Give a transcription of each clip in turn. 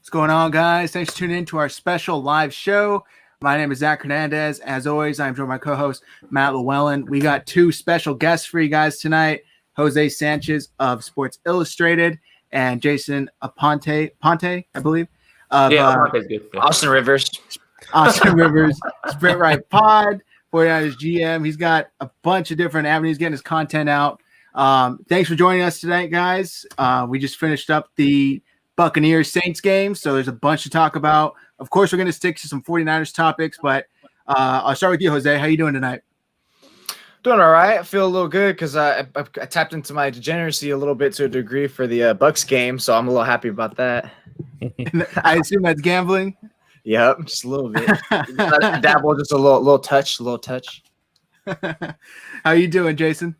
What's going on, guys? Thanks for tuning in to our special live show. My name is Zach Hernandez. As always, I'm joined by my co-host, Matt Llewellyn. We got two special guests for you guys tonight, Jose Sanchez of Sports Illustrated and Jason Aponte, I believe. Aponte's good. Yeah. Austin Rivers, Sprint Right Pod, 49ers GM. He's got a bunch of different avenues getting his content out. Thanks for joining us tonight, guys. We just finished up the Buccaneers Saints game, so there's a bunch to talk about. Of course, we're going to stick to some 49ers topics, but I'll start with you, Jose. How you doing tonight? doing all right. I feel a little good because I tapped into my degeneracy a little bit to a degree for the Bucks game, so I'm a little happy about that. I assume that's gambling. Yep, just a little bit. Dabble, just a little touch. How you doing, Jason?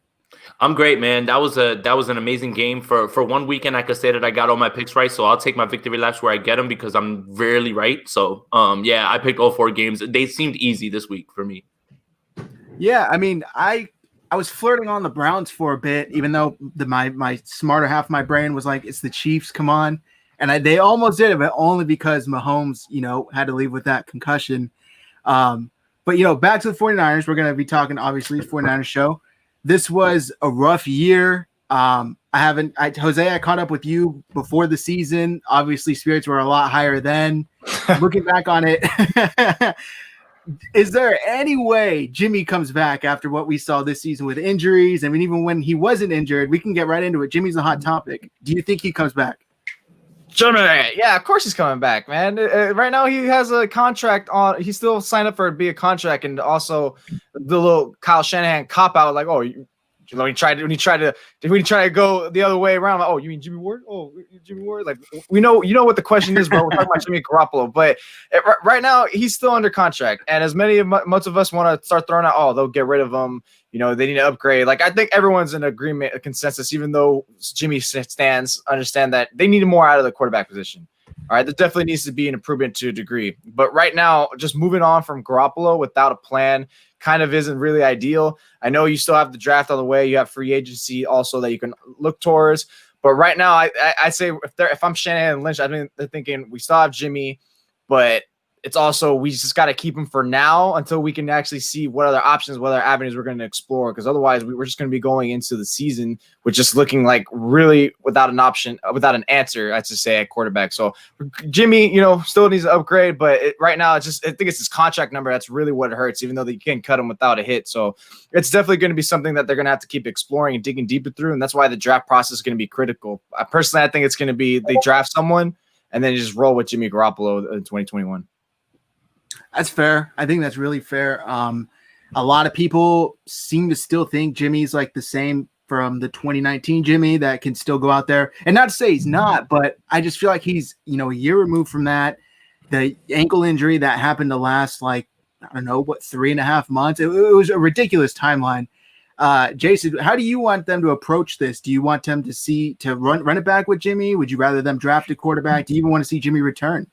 I'm great, man. That was an amazing game. For one weekend, I could say that I got all my picks right. So I'll take my victory laps where I get them because I'm rarely right. So yeah, I picked all 4 games. They seemed easy this week for me. Yeah, I mean, I was flirting on the Browns for a bit, even though my smarter half of my brain was like, it's the Chiefs, come on. And they almost did it, but only because Mahomes, had to leave with that concussion. But, back to the 49ers. We're going to be talking, obviously, 49ers show. This was a rough year. Jose, I caught up with you before the season. Obviously, spirits were a lot higher then. Looking back on it, is there any way Jimmy comes back after what we saw this season with injuries? I mean, even when he wasn't injured, we can get right into it. Jimmy's a hot topic. Do you think he comes back? Yeah, of course he's coming back, man. Right now he has a contract on. He still signed up for it to be a contract, and also the little Kyle Shanahan cop out, like, oh, when he tried to go the other way around, like, oh, you mean Jimmy Ward? Oh, Jimmy Ward? Like, we know, what the question is, bro. We're talking about Jimmy Garoppolo, but right now he's still under contract, and as most of us want to start throwing out, oh, they'll get rid of him. They need to upgrade. Like, I think everyone's in agreement, a consensus, even though Jimmy stands, understand that they need more out of the quarterback position. All right, there definitely needs to be an improvement to a degree. But right now, just moving on from Garoppolo without a plan kind of isn't really ideal. I know you still have the draft on the way. You have free agency also that you can look towards. But right now, I say if I'm Shanahan and Lynch, I think they're thinking we still have Jimmy, but it's also we just got to keep him for now until we can actually see what other options, what other avenues we're going to explore. Because otherwise, we're just going to be going into the season with just looking like really without an option, without an answer, I should say, at quarterback. So Jimmy, still needs to upgrade, but right now, I think it's his contract number that's really what it hurts, even though you can't cut him without a hit. So it's definitely going to be something that they're going to have to keep exploring and digging deeper through, and that's why the draft process is going to be critical. Personally, I think it's going to be they draft someone and then just roll with Jimmy Garoppolo in 2021. That's fair. I think that's really fair. A lot of people seem to still think Jimmy's like the same from the 2019 Jimmy that can still go out there. And not to say he's not, but I just feel like he's, a year removed from that. The ankle injury that happened to last 3.5 months. It was a ridiculous timeline. Jason, how do you want them to approach this? Do you want them to run it back with Jimmy? Would you rather them draft a quarterback? Do you even want to see Jimmy return?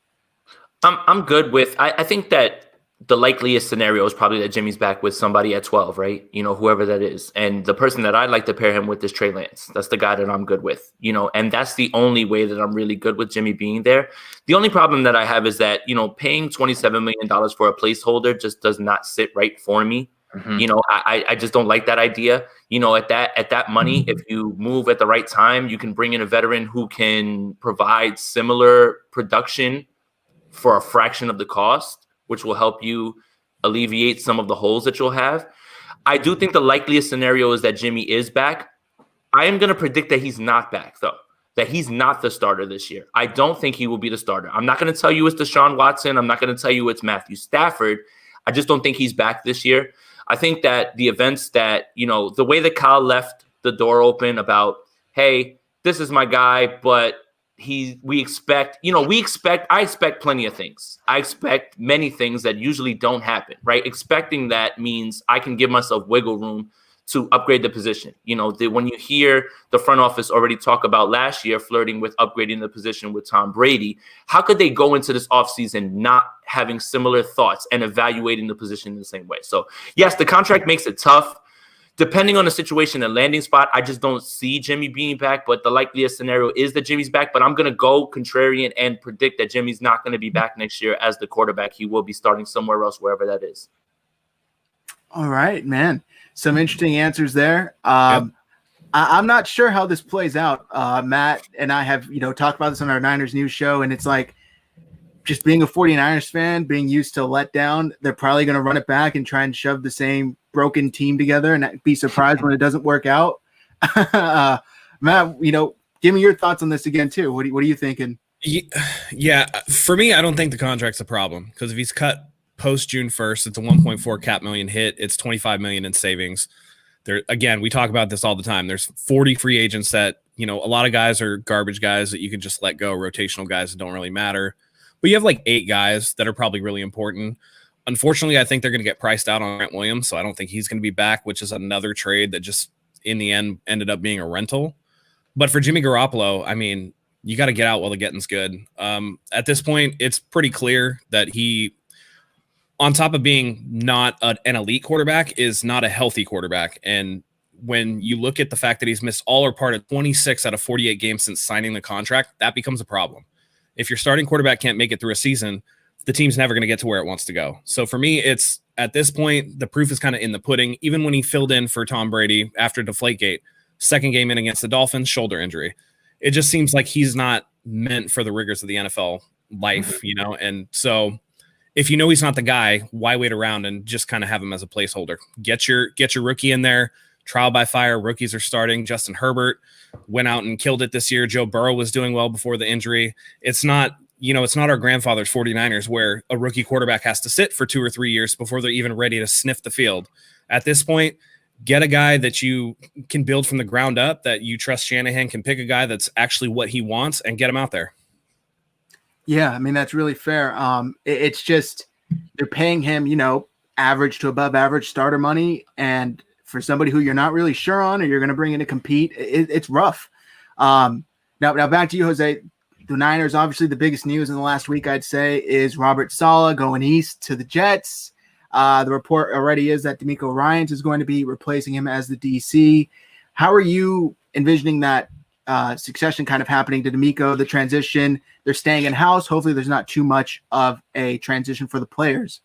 I'm good with. I think that the likeliest scenario is probably that Jimmy's back with somebody at 12, right? Whoever that is, and the person that I'd like to pair him with is Trey Lance. That's the guy that I'm good with. And that's the only way that I'm really good with Jimmy being there. The only problem that I have is that paying $27 million for a placeholder just does not sit right for me. Mm-hmm. I just don't like that idea. At that money, if you move at the right time, you can bring in a veteran who can provide similar production for a fraction of the cost, which will help you alleviate some of the holes that you'll have. I do think the likeliest scenario is that Jimmy is back. I am going to predict that he's not back, though, that he's not the starter this year. I don't think he will be the starter. I'm not going to tell you it's Deshaun Watson. I'm not going to tell you it's Matthew Stafford. I just don't think he's back this year. I think that the events that, the way that Kyle left the door open about, hey, this is my guy, but I expect plenty of things. I expect many things that usually don't happen, right? Expecting that means I can give myself wiggle room to upgrade the position. When you hear the front office already talk about last year flirting with upgrading the position with Tom Brady, how could they go into this offseason not having similar thoughts and evaluating the position in the same way? So yes, the contract makes it tough. depending on the situation and landing spot, I just don't see Jimmy being back. But the likeliest scenario is that Jimmy's back. But I'm going to go contrarian and predict that Jimmy's not going to be back next year as the quarterback. He will be starting somewhere else, wherever that is. All right, man. Some interesting answers there. Yep. I'm not sure how this plays out. Matt and I have, talked about this on our Niners News show, and it's like, just being a 49ers fan, being used to let down, they're probably going to run it back and try and shove the same broken team together and be surprised when it doesn't work out. Matt, give me your thoughts on this again, too. What are you thinking? Yeah, for me, I don't think the contract's a problem because if he's cut post June 1st, it's a 1.4 cap million hit. It's 25 million in savings. There again, we talk about this all the time. There's 40 free agents that, a lot of guys are garbage guys that you can just let go, rotational guys that don't really matter. But you have like 8 guys that are probably really important. Unfortunately, I think they're going to get priced out on Grant Williams, so I don't think he's going to be back, which is another trade that just in the end ended up being a rental. But for Jimmy Garoppolo, I mean, you got to get out while the getting's good. At this point, it's pretty clear that he, on top of being not an elite quarterback, is not a healthy quarterback. And when you look at the fact that he's missed all or part of 26 out of 48 games since signing the contract, that becomes a problem. If your starting quarterback can't make it through a season, the team's never going to get to where it wants to go. So for me, it's at this point, the proof is kind of in the pudding. Even when he filled in for Tom Brady after Deflategate, second game in against the Dolphins, shoulder injury. It just seems like he's not meant for the rigors of the NFL life, And so if he's not the guy, why wait around and just kind of have him as a placeholder? Get your rookie in there. Trial by fire. Rookies are starting. Justin Herbert went out and killed it this year. Joe Burrow was doing well before the injury. It's not our grandfather's 49ers where a rookie quarterback has to sit for 2 or 3 years before they're even ready to sniff the field. At this point, get a guy that you can build from the ground up, that you trust Shanahan can pick a guy that's actually what he wants and get him out there. Yeah, I mean, that's really fair. It's just they're paying him, average to above average starter money, and for somebody who you're not really sure on or you're going to bring in to compete, it's rough. Now back to you, Jose. The Niners, obviously the biggest news in the last week, I'd say, is Robert Saleh going east to the Jets. The report already is that D'Amico Ryans is going to be replacing him as the DC. How are you envisioning that succession kind of happening to D'Amico, the transition? They're staying in-house. Hopefully there's not too much of a transition for the players.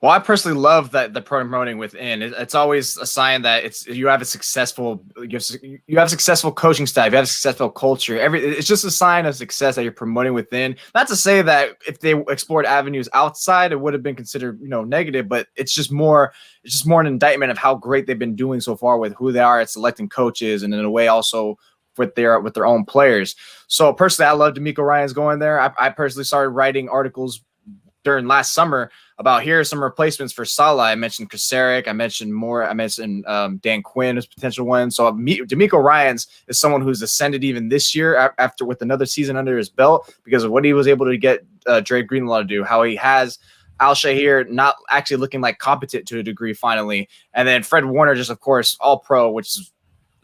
Well, I personally love that the promoting within. It's always a sign that you have a successful coaching staff, you have a successful culture. It's just a sign of success that you're promoting within. Not to say that if they explored avenues outside, it would have been considered negative, but it's just more an indictment of how great they've been doing so far with who they are at selecting coaches, and in a way also with their own players. So personally, I love D'Amico Ryans going there. I personally started writing articles during last summer about here are some replacements for Saleh. I mentioned Kasarik. I mentioned Dan Quinn as potential one. So D'Amico Ryans is someone who's ascended even this year after with another season under his belt because of what he was able to get Dre Greenlaw to do, how he has Al-Shahir not actually looking like competent to a degree finally. And then Fred Warner just, of course, all pro,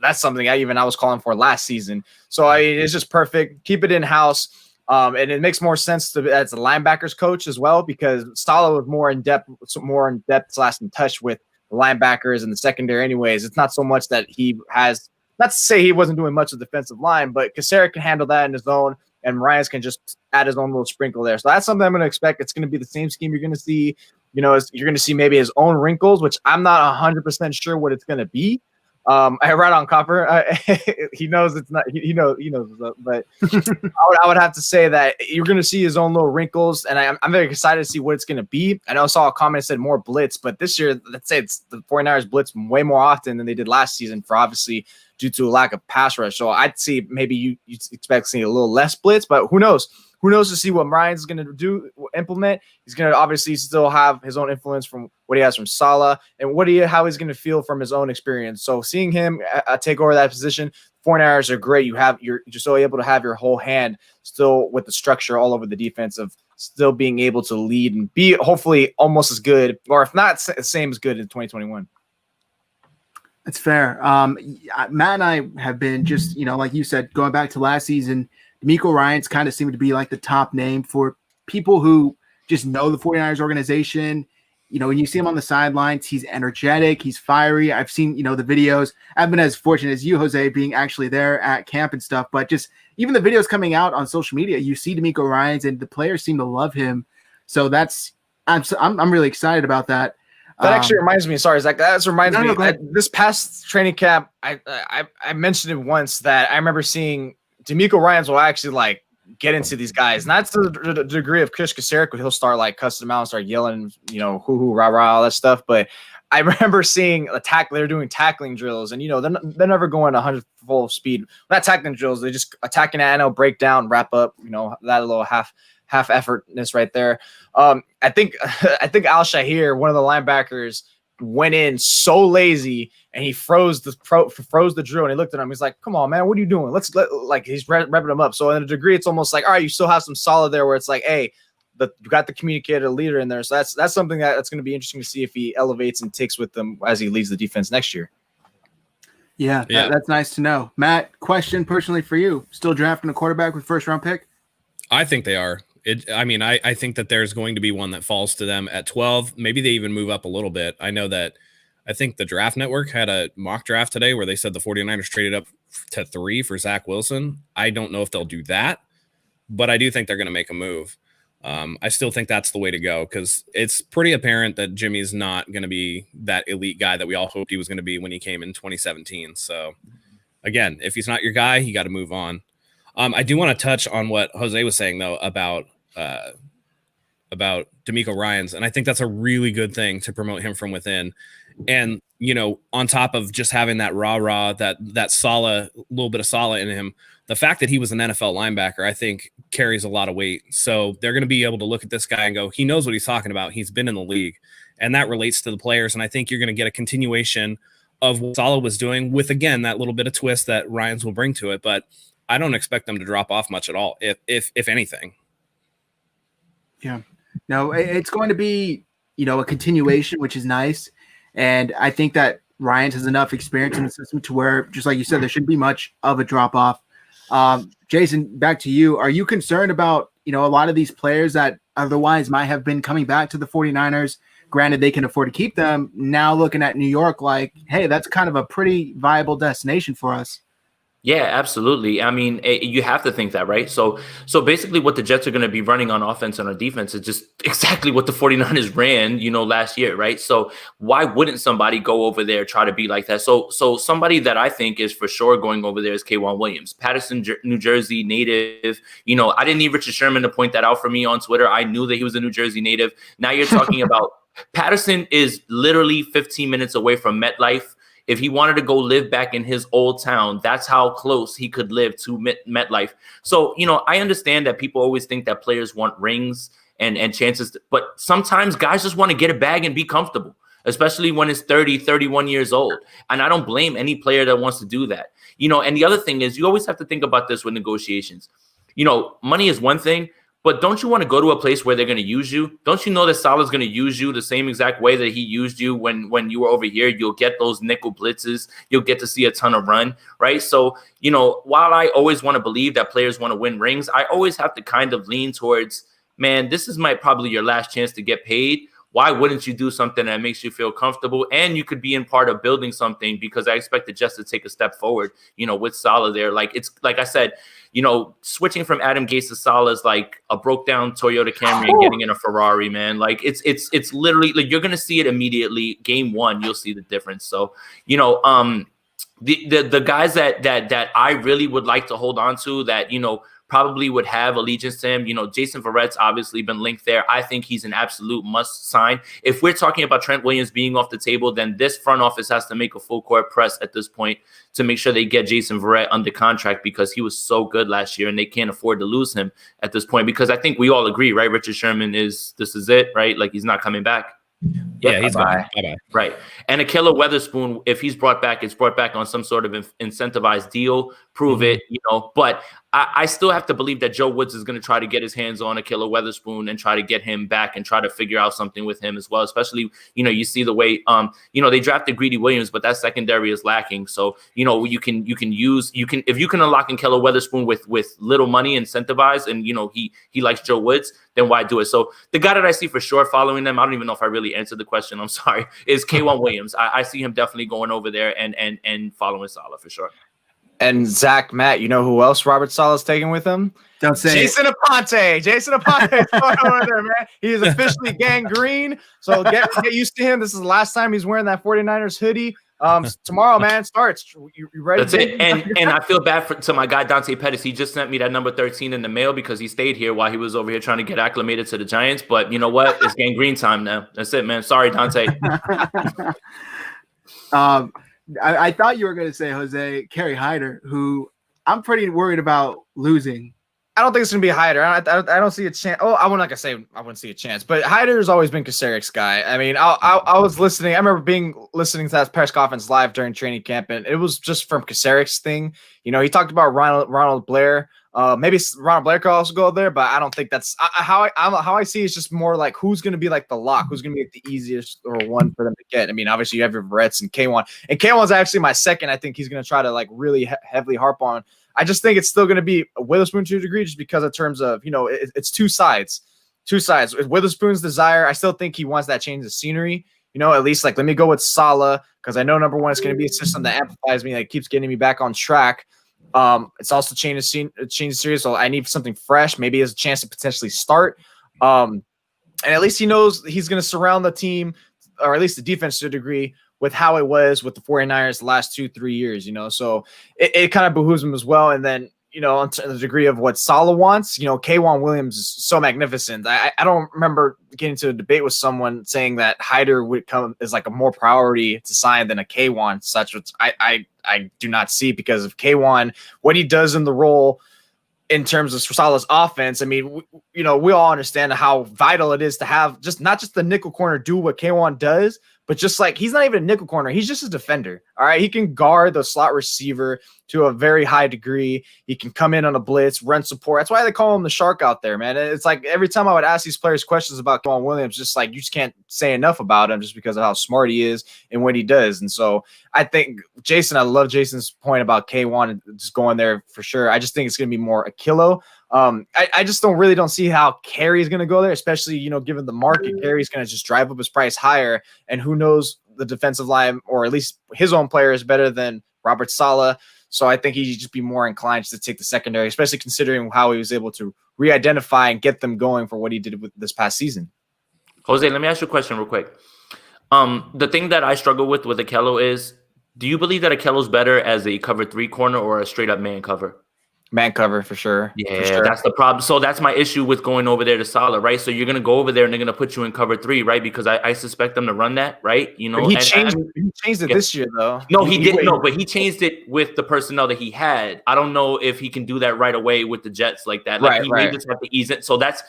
that's something I was calling for last season. So it's just perfect. Keep it in-house. And it makes more sense as a linebackers coach as well, because Saleh was more in depth / in touch with the linebackers and the secondary anyways. It's not so much that he has, not to say he wasn't doing much of the defensive line, but Kasarik can handle that in his own, and Ryans can just add his own little sprinkle there. So that's something I'm going to expect. It's going to be the same scheme you're going to see. You're going to see maybe his own wrinkles, which I'm not 100% sure what it's going to be. I write on Copper. He knows it's not. He knows. But I would have to say that you're going to see his own little wrinkles, and I'm very excited to see what it's going to be. I know I saw a comment that said more blitz, but this year, let's say it's the 49ers blitz way more often than they did last season, for obviously due to a lack of pass rush. So I'd see maybe you expect to see a little less blitz, but who knows? Who knows to see what Ryan's going to implement. He's going to obviously still have his own influence from what he has from Saleh and how he's going to feel from his own experience. So seeing him take over that position, 49ers are great. You're still able to have your whole hand still with the structure all over the defense of still being able to lead and be hopefully almost as good, or if not same as good in 2021. That's fair. Matt and I have been just, like you said, going back to last season, D'Amico Ryans kind of seemed to be like the top name for people who just know the 49ers organization. when you see him on the sidelines, he's energetic, he's fiery. I've seen, the videos. I've been as fortunate as you, Jose, being actually there at camp and stuff, but just even the videos coming out on social media, you see D'Amico Ryans and the players seem to love him. So I'm really excited about that. That actually reminds me. Sorry, Zach. That reminds me. No, This past training camp, I mentioned it once that I remember seeing D'Amico Ryans will actually get into these guys. Not to the degree of Kish Kasarik, he'll start cussing them out and start yelling, hoo rah rah, all that stuff. But I remember seeing they're doing tackling drills, and they're never going 100 full speed. Not tackling drills, they just attacking at NL, break down, wrap up. That little half effortness right there. I think Al Shahir, one of the linebackers, went in so lazy and he froze the drill, and he looked at him. He's like, "Come on, man, what are you doing? He's revving him up." So in a degree, it's almost like, all right, you still have some solid there, where it's like, hey, you got the communicator leader in there. So that's something that's going to be interesting to see if he elevates and takes with them as he leads the defense next year. Yeah. That's nice to know. Matt, question personally for you: still drafting a quarterback with first round pick? I think they are. I think that there's going to be one that falls to them at 12. Maybe they even move up a little bit. I think the Draft Network had a mock draft today where they said the 49ers traded up to 3 for Zach Wilson. I don't know if they'll do that, but I do think they're going to make a move. I still think that's the way to go, because it's pretty apparent that Jimmy's not going to be that elite guy that we all hoped he was going to be when he came in 2017. So, again, if he's not your guy, you got to move on. I do want to touch on what Jose was saying, though, about D'Amico Ryans, and I think that's a really good thing to promote him from within. And on top of just having that rah-rah, that Saleh, little bit of Saleh in him, the fact that he was an NFL linebacker, I think, carries a lot of weight. So they're going to be able to look at this guy and go, he knows what he's talking about. He's been in the league, and that relates to the players. And I think you're going to get a continuation of what Saleh was doing with, again, that little bit of twist that Ryans will bring to it. But I don't expect them to drop off much at all, if anything. Yeah, no, it's going to be, a continuation, which is nice. And I think that Ryans has enough experience in the system to where, just like you said, there shouldn't be much of a drop off. Jason, back to you. Are you concerned about, a lot of these players that otherwise might have been coming back to the 49ers? Granted, they can afford to keep them. Now looking at New York, hey, that's kind of a pretty viable destination for us. Yeah, absolutely. I mean, you have to think that, right? So basically what the Jets are going to be running on offense and on defense is just exactly what the 49ers ran, last year, right? So why wouldn't somebody go over there, try to be like that? So somebody that I think is for sure going over there is K'Wan Williams, Patterson, New Jersey native. I didn't need Richard Sherman to point that out for me on Twitter. I knew that he was a New Jersey native. Now you're talking about Patterson is literally 15 minutes away from MetLife. If he wanted to go live back in his old town, that's how close he could live to MetLife. So, I understand that people always think that players want rings and chances, but sometimes guys just want to get a bag and be comfortable, especially when it's 30, 31 years old. And I don't blame any player that wants to do that. And the other thing is, you always have to think about this with negotiations. Money is one thing, but don't you want to go to a place where they're going to use you? Don't you know that Saleh's going to use you the same exact way that he used you when you were over here? You'll get those nickel blitzes. You'll get to see a ton of run, right? So, while I always want to believe that players want to win rings, I always have to kind of lean towards, man, this is probably your last chance to get paid. Why wouldn't you do something that makes you feel comfortable? And you could be in part of building something, because I expect the Jets to take a step forward, with Saleh there. It's like I said, switching from Adam Gase to Saleh is like a broke down Toyota Camry and getting in a Ferrari, man. It's literally you're going to see it immediately. Game one, you'll see the difference. So, the guys that I really would like to hold on to that, probably would have allegiance to him. Jason Verrett's obviously been linked there. I think he's an absolute must sign. If we're talking about Trent Williams being off the table, then this front office has to make a full court press at this point to make sure they get Jason Verrett under contract, because he was so good last year and they can't afford to lose him at this point, because I think we all agree, right? Richard Sherman this is it, right? He's not coming back. Yeah, he's gone. Bye-bye. Right. And Akilla Weatherspoon, if he's brought back, it's brought back on some sort of incentivized deal. Prove it, But I still have to believe that Joe Woods is going to try to get his hands on Ahkello Witherspoon and try to get him back and try to figure out something with him as well. Especially, you see the way, they drafted Greedy Williams, but that secondary is lacking. So, you can if you can unlock Ahkello Witherspoon with little money incentivized, and he likes Joe Woods, then why do it? So the guy that I see for sure following them, I don't even know if I really answered the question, I'm sorry, is K'Wan Williams. I see him definitely going over there and following Saleh for sure. And Zach, Matt, you know who else Robert Saleh's taking with him? Don't say Jason Aponte. Jason Aponte is going over there, man. He is officially gangrene. So get used to him. This is the last time he's wearing that 49ers hoodie. Tomorrow, man, starts. You ready? That's it. And I feel bad to my guy Dante Pettis. He just sent me that number 13 in the mail because he stayed here while he was over here trying to get acclimated to the Giants. But you know what? It's gangrene time now. That's it, man. Sorry, Dante. I thought you were going to say Jose Kerry Hyder, who I'm pretty worried about losing. I don't think it's going to be Hyder. I don't see a chance. Oh, I wouldn't see a chance. But Hyder has always been Kasarik's guy. I mean, I was listening. I remember listening to that press conference live during training camp, and it was just from Kasarik's thing. He talked about Ronald Blair. Maybe Ronald Blair could also go there, but I don't think that's how I see it's just more like who's going to be like the lock, who's going to be like the easiest or one for them to get. I mean, obviously you have your Veretz and K'Wan, and K'Wan's actually my second. I think he's going to try to like really heavily harp on. I just think it's still going to be a Witherspoon to a degree, just because in terms of it's two sides. With Witherspoon's desire, I still think he wants that change of scenery. At least like let me go with Saleh because I know number one it's going to be a system that amplifies me, that keeps getting me back on track. It's also change the series, so I need something fresh. Maybe he has a chance to potentially start. And at least he knows he's going to surround the team, or at least the defense to a degree, with how it was with the 49ers the last 2-3 years, So it kind of behooves him as well. And then, on the degree of what Saleh wants, K'Wan Williams is so magnificent. I don't remember getting to a debate with someone saying that Hyder would come as like a more priority to sign than a K'Wan, such which I do not see, because of K'Wan, what he does in the role in terms of Saleh's offense. I mean, we all understand how vital it is to have not just the nickel corner do what K'Wan does, but just like he's not even a nickel corner. He's just a defender. All right. He can guard the slot receiver to a very high degree. He can come in on a blitz, run support. That's why they call him the shark out there, man. It's like every time I would ask these players questions about K'Wan Williams, just like you just can't say enough about him just because of how smart he is and what he does. And so I think I love Jason's point about K'Wan and just going there for sure. I just think it's going to be more Ahkello. I just don't see how Kerry is going to go there, especially, given the market. Kerry's going to just drive up his price higher, and who knows, the defensive line, or at least his own player, is better than Robert Saleh. So I think he'd just be more inclined to take the secondary, especially considering how he was able to re-identify and get them going for what he did with this past season. Jose, let me ask you a question real quick. The thing that I struggle with Ahkello is, do you believe that Akello's better as a cover 3 corner or a straight up man cover? Man cover for sure. Yeah, for sure. That's the problem. So that's my issue with going over there to Saleh, right? So you're going to go over there and they're going to put you in cover 3, right? Because I suspect them to run that, right? But he changed it this year, though. No, he didn't. No, but he changed it with the personnel that he had. I don't know if he can do that right away with the Jets like that. Like he may just have to ease it. So that's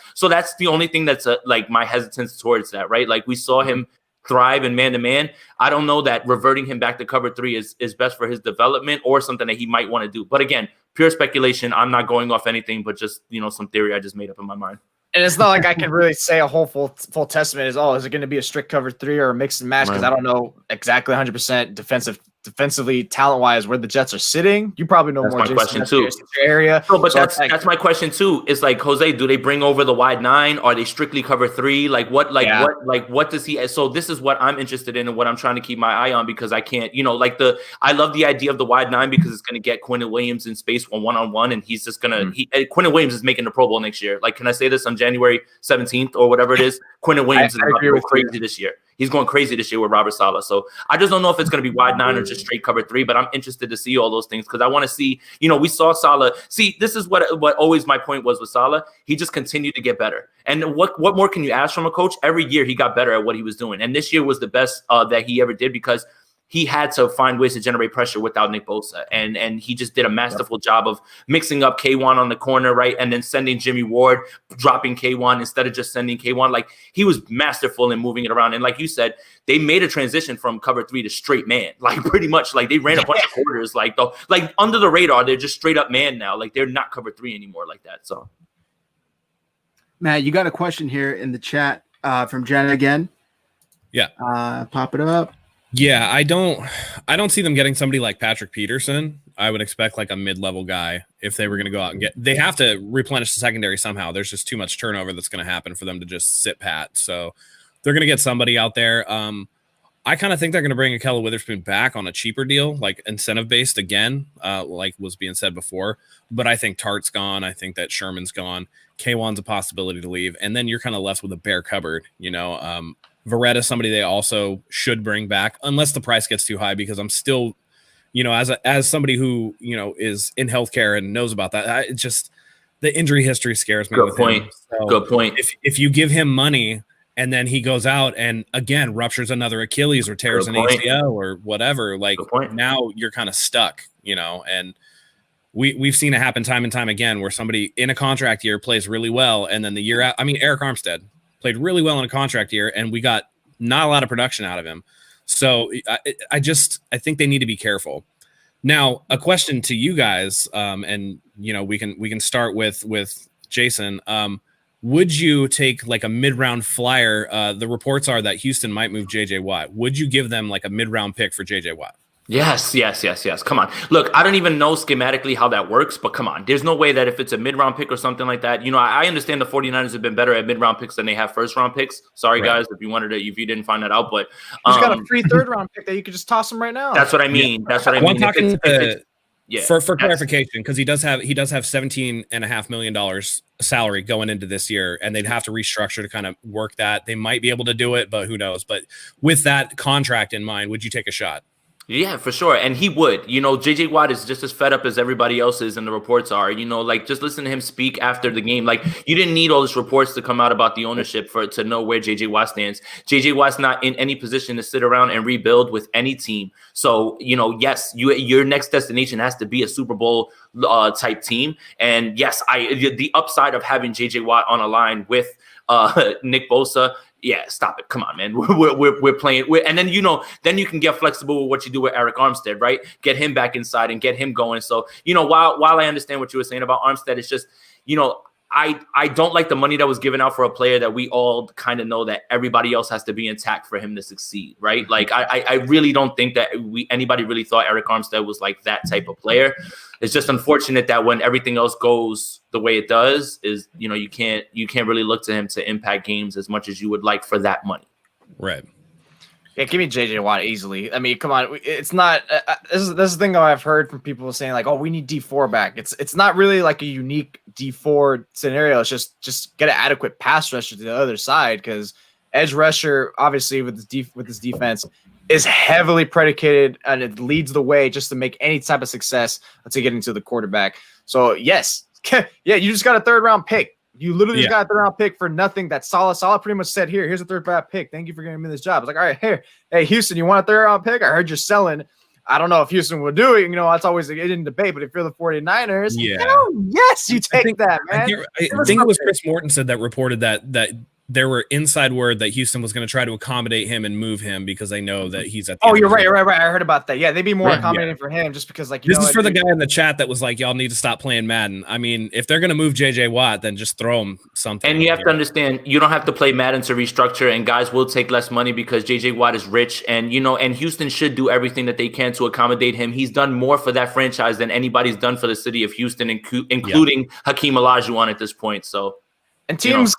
the only thing that's like my hesitance towards that, right? Like we saw him thrive in man-to-man. I don't know that reverting him back to cover 3 is best for his development or something that he might want to do. But again, pure speculation. I'm not going off anything, but just, some theory I just made up in my mind. And it's not like I can really say a whole full testament is it going to be a strict cover 3 or a mix and match? Because I don't know exactly 100% defensively, talent-wise, where the Jets are sitting. You probably know that's more. My question too. Area. No, but that's my question too. It's like, Jose, do they bring over the wide 9? Are they strictly cover 3? What does he? So this is what I'm interested in and what I'm trying to keep my eye on, because I can't, I love the idea of the wide 9 because it's going to get Quinnen Williams in space one-on-one, and he's just going to. Quinnen Williams is making the Pro Bowl next year. Like, can I say this on January 17th or whatever it is? Quinnen Williams is about to go crazy this year. He's going crazy this year with Robert Saleh. So I just don't know if it's going to be wide 9 or just straight cover 3, but I'm interested to see all those things because I want to see, we saw Saleh. See, this is what always my point was with Saleh. He just continued to get better. And what more can you ask from a coach? Every year he got better at what he was doing. And this year was the best that he ever did because he had to find ways to generate pressure without Nick Bosa. And he just did a masterful job of mixing up K1 on the corner, right? And then sending Jimmy Ward, dropping K1 instead of just sending K1. Like, he was masterful in moving it around. And like you said, they made a transition from cover 3 to straight man. Like, pretty much, like, they ran a bunch of quarters, like under the radar. They're just straight up man now. Like, they're not cover 3 anymore like that. So, Matt, you got a question here in the chat from Jen again. Yeah. Pop it up. Yeah, I don't see them getting somebody like Patrick Peterson. I would expect like a mid-level guy if they were going to go out and get. They have to replenish the secondary somehow. There's just too much turnover that's going to happen for them to just sit pat. So they're going to get somebody out there. I kind of think they're going to bring Akella Witherspoon back on a cheaper deal, like incentive-based again, like was being said before. But I think Tart's gone. I think that Sherman's gone. K1's a possibility to leave. And then you're kind of left with a bare cupboard, you know. Verrett, somebody they also should bring back, unless the price gets too high, because I'm still, you know, as somebody who, you know, is in healthcare and knows about that, it just the injury history scares me. Good point. So good point. If you give him money and then he goes out and again ruptures another Achilles or tears an ACL or whatever, like now you're kind of stuck, you know. And we've seen it happen time and time again where somebody in a contract year plays really well, and then the year out, I mean, Eric Armstead played really well in a contract year, and we got not a lot of production out of him. So I think they need to be careful. Now, a question to you guys, and you know, we can start with Jason. Would you take like a mid-round flyer? The reports are that Houston might move JJ Watt. Would you give them like a mid-round pick for JJ Watt? Yes. Come on. Look, I don't even know schematically how that works, but come on. There's no way that if it's a mid-round pick or something like that, you know, I understand the 49ers have been better at mid-round picks than they have first-round picks. Sorry, guys, if you didn't find that out, but he's got a free third-round pick that you could just toss him right now. That's what I mean. Yeah. That's what I mean. For clarification, because he does have $17.5 million salary going into this year, and they'd have to restructure to kind of work that. They might be able to do it, but who knows? But with that contract in mind, would you take a shot? Yeah, for sure. And he would. You know, JJ Watt is just as fed up as everybody else is, and the reports are. You know, like, just listen to him speak after the game. Like, you didn't need all these reports to come out about the ownership to know where JJ Watt stands. JJ Watt's not in any position to sit around and rebuild with any team. So, you know, yes, your next destination has to be a Super Bowl type team. And yes, the upside of having JJ Watt on a line with Nick Bosa. Yeah, stop it. Come on, man. We're playing. And then, you know, then you can get flexible with what you do with Eric Armstead, right? Get him back inside and get him going. So, you know, while I understand what you were saying about Armstead, it's just, you know, I don't like the money that was given out for a player that we all kind of know that everybody else has to be intact for him to succeed, right? Like, I really don't think that anybody really thought Eric Armstead was like that type of player. It's just unfortunate that when everything else goes the way it does, is, you know, you can't really look to him to impact games as much as you would like for that money. Right. Yeah, give me JJ Watt easily. I mean, come on, it's not. This is the thing that I've heard from people saying like, "Oh, we need D4 back." It's not really like a unique D4 scenario. It's just get an adequate pass rusher to the other side, because edge rusher, obviously with this defense, is heavily predicated, and it leads the way just to make any type of success to getting to the quarterback. So yes, yeah, you just got a third-round pick. You literally just got a third-round pick for nothing. That Saleh pretty much said, here's a third-round pick. Thank you for giving me this job. I was like, all right, hey, Houston, you want a third-round pick? I heard you're selling. I don't know if Houston will do it. You know, that's always in debate. But if you're the 49ers, yes, you take that, man. I think it was Chris Morton said that reported that there were inside word that Houston was going to try to accommodate him and move him because they know that he's at the you're right. I heard about that. Yeah, they'd be more accommodating for him just because, like, this is for the guy in the chat that was like, y'all need to stop playing Madden. I mean, if they're going to move JJ Watt, then just throw him something. And you have to understand, you don't have to play Madden to restructure, and guys will take less money because JJ Watt is rich, and, you know, and Houston should do everything that they can to accommodate him. He's done more for that franchise than anybody's done for the city of Houston, including Hakeem Olajuwon at this point. So, and teams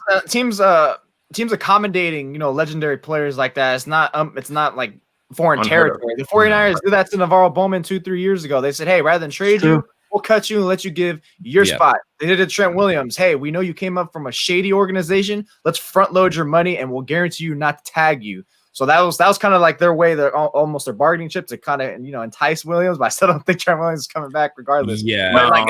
accommodating, you know, legendary players like that. It's not like foreign territory. The 49ers did that to Navarro Bowman 2-3 years ago. They said, hey, rather than trade you, we'll cut you and let you give your spot. They did it to Trent Williams. Hey, we know you came up from a shady organization. Let's front load your money and we'll guarantee you not to tag you. So that was kind of like their way, almost their bargaining chip to kind of entice Williams. But I still don't think Trent Williams is coming back regardless. Yeah, but like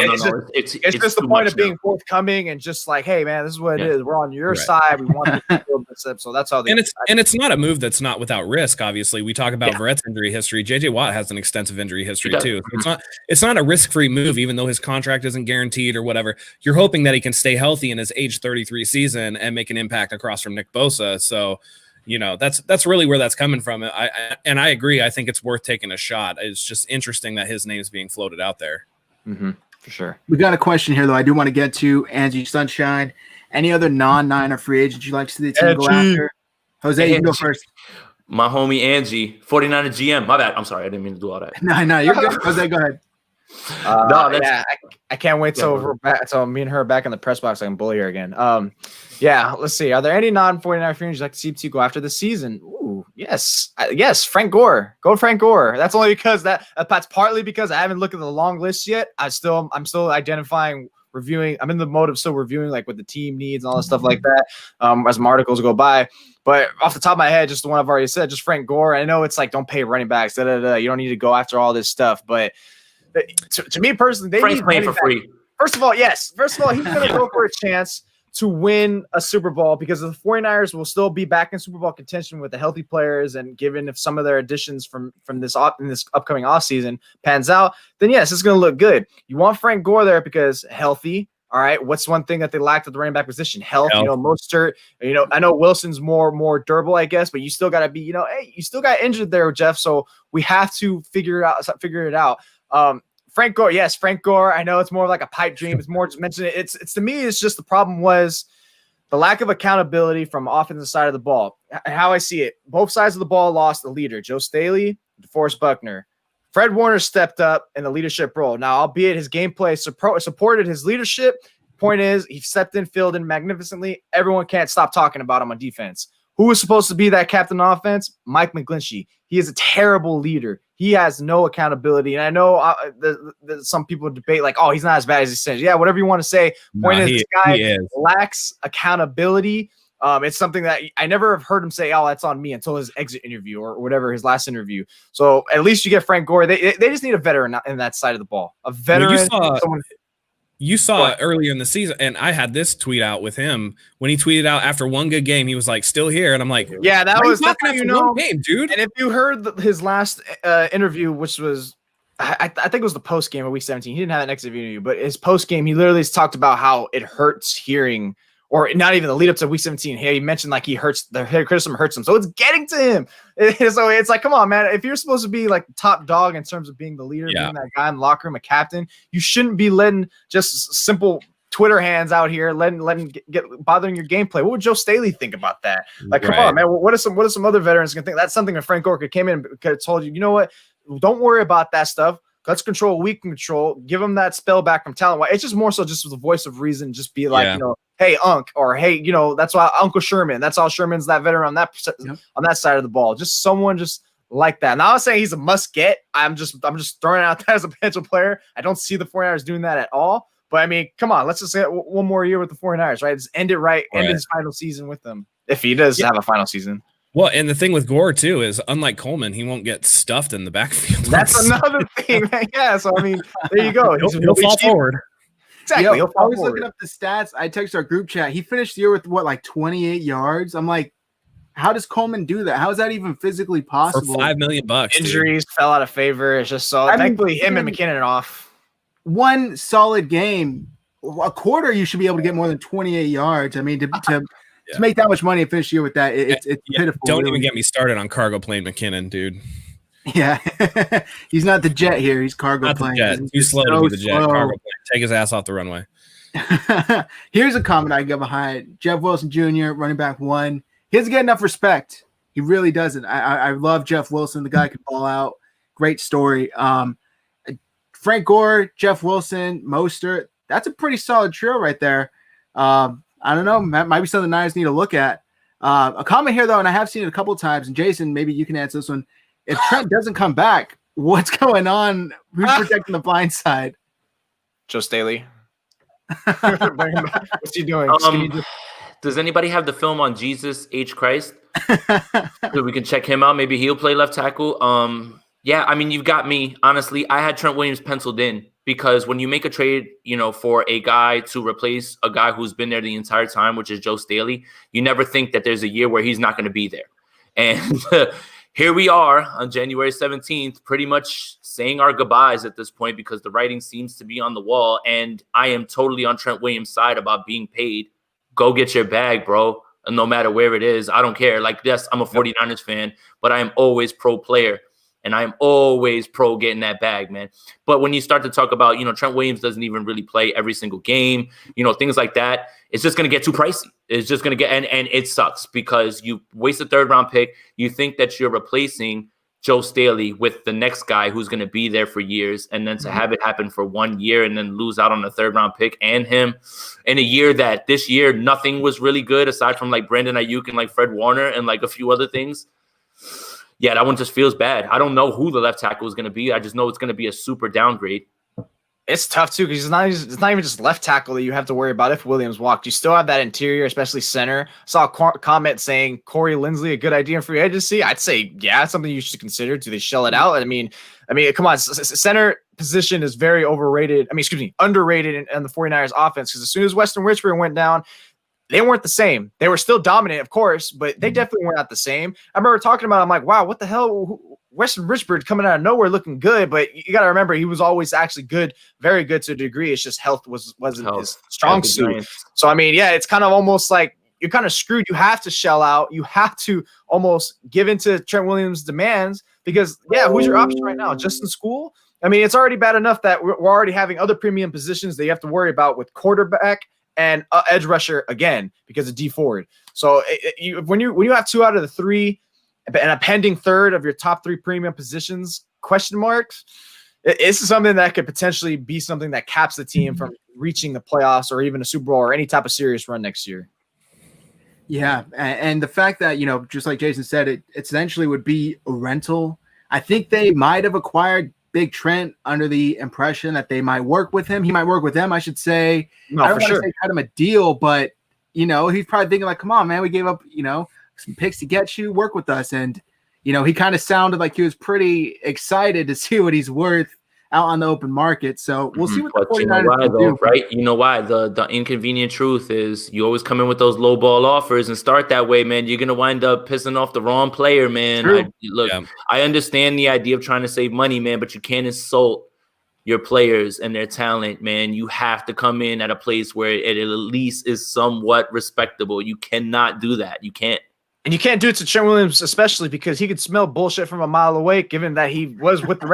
it's just the point of being forthcoming and just like, hey man, this is what it is. We're on your side. We want to build this up. So that's how they. And it's not a move that's not without risk. Obviously, we talk about Verrett's injury history. JJ Watt has an extensive injury history too. It's not a risk-free move, even though his contract isn't guaranteed or whatever. You're hoping that he can stay healthy in his age 33 season and make an impact across from Nick Bosa. So. That's really where that's coming from. I agree. I think it's worth taking a shot. It's just interesting that his name is being floated out there. Mm-hmm, for sure. We got a question here, though. I do want to get to Angie Sunshine. Any other non-Niner free agents you'd like to see the team go after? Jose, you can go first. My homie Angie, 49er GM. My bad. I'm sorry. I didn't mean to do all that. No, you're good. Jose, go ahead. I can't wait till me and her are back in the press box. I can bully her again. Let's see. Are there any non-49 free agents you'd like to see to go after this season? Ooh, yes, Frank Gore. Go Frank Gore. That's only because that's partly because I haven't looked at the long list yet. I'm still identifying, reviewing. I'm in the mode of still reviewing like what the team needs and all that stuff like that. As my articles go by. But off the top of my head, just the one I've already said, just Frank Gore. I know it's like don't pay running backs. You don't need to go after all this stuff, but. To me personally, Frank's playing for free. First of all, he's going to go for a chance to win a Super Bowl because the 49ers will still be back in Super Bowl contention with the healthy players, and given if some of their additions from this upcoming offseason pans out, then yes, it's going to look good. You want Frank Gore there because healthy. All right, what's one thing that they lacked at the running back position? Health. Mostert. I know Wilson's more durable, I guess, but you still got to be, you still got injured there, Jeff. So we have to figure it out. Frank Gore, yes, Frank Gore. I know it's more like a pipe dream. It's more just mentioning it. It's to me, it's just the problem was the lack of accountability from offensive side of the ball. How I see it, both sides of the ball lost a leader. Joe Staley, DeForest Buckner. Fred Warner stepped up in the leadership role. Now, albeit his gameplay supported his leadership, point is he stepped in, filled in magnificently. Everyone can't stop talking about him on defense. Who was supposed to be that captain on offense? Mike McGlinchey. He is a terrible leader. He has no accountability. And I know some people debate like, oh, he's not as bad as he says. Yeah, whatever you want to say. Point is, this guy lacks accountability. It's something that I never have heard him say, oh, that's on me until his exit interview or whatever, his last interview. So at least you get Frank Gore. They just need a veteran in that side of the ball. A veteran. You saw it earlier in the season, and I had this tweet out with him when he tweeted out after one good game. He was like, "Still here," and I'm like, "Yeah, that's one game, dude." And if you heard his last interview, which was, I think it was the post game of Week 17. He didn't have an exit interview, but his post game, he literally talked about how it hurts hearing. Or not even the lead up to Week 17. Hey, he mentioned like the criticism hurts him. So it's getting to him. So it's like, come on, man. If you're supposed to be like top dog in terms of being the leader, being that guy in the locker room, a captain, you shouldn't be letting just simple Twitter hands out here, letting get bothering your gameplay. What would Joe Staley think about that? Like, come on, man. What are some other veterans going to think? That's something that Frank Gore could came in and could have told you, you know what? Don't worry about that stuff. Let's control what we can control. Give them that spell back from talent. It's just more so just with the voice of reason. Just be like, hey, Unc, or hey, that's why Uncle Sherman. That's all Sherman's that veteran on that side of the ball. Just someone just like that. Now I'm saying he's a must get. I'm just throwing out that as a potential player. I don't see the 49ers doing that at all. But I mean, come on, let's just get one more year with the 49ers, right? Just end it right. End his final season with them if he does have a final season. Well, and the thing with Gore, too, is unlike Coleman, he won't get stuffed in the backfield. That's another thing. Yeah, so, I mean, there you go. He'll fall forward. Exactly. I was looking up the stats. I texted our group chat. He finished the year with, 28 yards? I'm like, how does Coleman do that? How is that even physically possible? For $5 million. Injuries fell out of favor. It's just so thankfully him and McKinnon are off. One solid game. A quarter, you should be able to get more than 28 yards. I mean, to make that much money and finish the year with that, it's pitiful. Don't even get me started on cargo plane McKinnon, dude. Yeah. He's not the jet here. He's cargo plane. Too slow to be the jet. Cargo plane. Take his ass off the runway. Here's a comment I get behind. Jeff Wilson Jr., running back 1. He doesn't get enough respect. He really doesn't. I love Jeff Wilson. The guy can ball out. Great story. Frank Gore, Jeff Wilson, Mostert. That's a pretty solid trio right there. I don't know. That might be something the Niners need to look at. A comment here, though, and I have seen it a couple of times, and Jason, maybe you can answer this one. If Trent doesn't come back, what's going on? Who's protecting the blind side? Joe Staley. What's he doing? Does anybody have the film on Jesus H. Christ? We can check him out. Maybe he'll play left tackle. Yeah, I mean, you've got me. Honestly, I had Trent Williams penciled in because when you make a trade, for a guy to replace a guy who's been there the entire time, which is Joe Staley, you never think that there's a year where he's not going to be there. And here we are on January 17th, pretty much saying our goodbyes at this point because the writing seems to be on the wall. And I am totally on Trent Williams' side about being paid. Go get your bag, bro. And no matter where it is, I don't care. Like, yes, I'm a 49ers fan, but I am always pro player. And I am always pro getting that bag, man. But when you start to talk about, Trent Williams doesn't even really play every single game, things like that, it's just going to get too pricey. It's just going to get, and it sucks because you waste a 3rd round pick. You think that you're replacing Joe Staley with the next guy who's going to be there for years. And then to have it happen for 1 year and then lose out on the 3rd round pick and him in a year that this year, nothing was really good aside from like Brandon Ayuk and like Fred Warner and like a few other things. Yeah, that one just feels bad. I don't know who the left tackle is going to be. I just know it's going to be a super downgrade. It's tough, too, because it's not even just left tackle that you have to worry about if Williams walked. You still have that interior, especially center. I saw a comment saying Corey Linsley, a good idea in free agency. I'd say, yeah, it's something you should consider. Do they shell it out? I mean, come on. Center position is very overrated. Underrated in the 49ers offense because as soon as Weston Richburg went down, they weren't the same. They were still dominant, of course, but they definitely were not the same. I remember talking about it, I'm like, wow, what the hell? Weston Richburg coming out of nowhere looking good, but you got to remember he was always actually good, very good to a degree. It's just health wasn't his strong suit. So, it's kind of almost like you're kind of screwed. You have to shell out. You have to almost give into Trent Williams' demands because, who's your option right now? Justin School? It's already bad enough that we're already having other premium positions that you have to worry about with quarterback and edge rusher again because of D Ford. So when you have 2 out of the 3 and a pending 3rd of your top 3 premium positions, question marks, this is something that could potentially be something that caps the team from reaching the playoffs or even a Super Bowl or any type of serious run next year. Yeah, and the fact that, just like Jason said, it essentially would be a rental. I think they might have acquired Big Trent under the impression that they might work with him. He might work with them, I should say. No, I don't for want to sure. say cut him a deal, but, he's probably thinking like, come on, man, we gave up, some picks to get you, work with us. And, he kind of sounded like he was pretty excited to see what he's worth out on the open market. So we'll see what the 49ers do. Right? You know why? The inconvenient truth is you always come in with those low ball offers and start that way, man. You're going to wind up pissing off the wrong player, man. I understand the idea of trying to save money, man, but you can't insult your players and their talent, man. You have to come in at a place where it at least is somewhat respectable. You cannot do that. You can't. And you can't do it to Trent Williams, especially because he could smell bullshit from a mile away, given that he was with the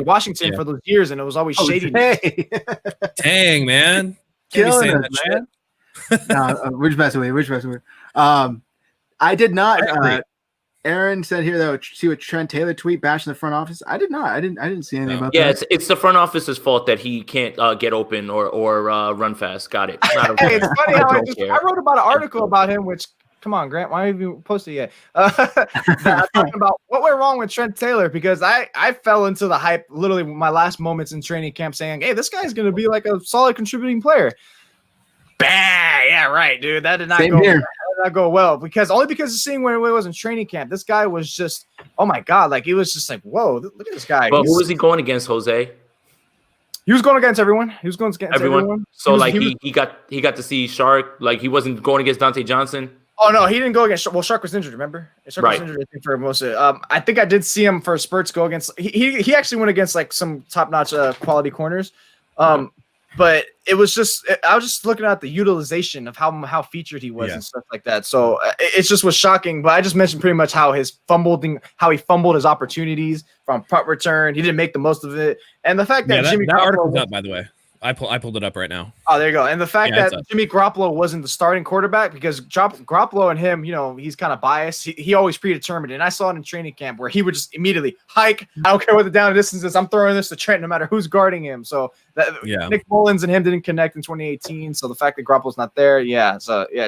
Washington for those years, and it was always shady. Dang, man. Killing us, man. We're just messing with. I did not. Aaron said here though, see what Trent Taylor tweet bashing the front office. I did not. I didn't see anything about that. Yeah, it's the front office's fault that he can't get open or run fast. Got it. It's funny how I wrote about an article about him, which. Come on, Grant. Why haven't you posted yet? Talking about what went wrong with Trent Taylor because I fell into the hype literally my last moments in training camp saying, hey, this guy's going to be like a solid contributing player. Bang! Yeah, right, dude. That did not go well because of seeing where it was in training camp. This guy was just, oh my God. Like, it was just like, whoa, look at this guy. But who was he going against, Jose? He was going against everyone. Everyone. So he got to see Shark. Like, he wasn't going against Dante Johnson. Oh, no, he didn't go against – well, Shark was injured, remember? Shark was injured, I think, for most of it. I think I did see him for spurts go against – he actually went against, like, some top-notch quality corners. But it was just – I was just looking at the utilization of how featured he was and stuff like that. So it just was shocking. But I just mentioned pretty much how he fumbled his opportunities from punt return. He didn't make the most of it. And the fact that Jimmy that article's up, by the way. I pulled it up right now. Oh, there you go. And the fact that Jimmy Garoppolo wasn't the starting quarterback because Garoppolo and him, he's kind of biased. He always predetermined. And I saw it in training camp where he would just immediately hike. I don't care what the down distance is. I'm throwing this to Trent no matter who's guarding him. So Nick Mullins and him didn't connect in 2018. So the fact that Garoppolo's not there,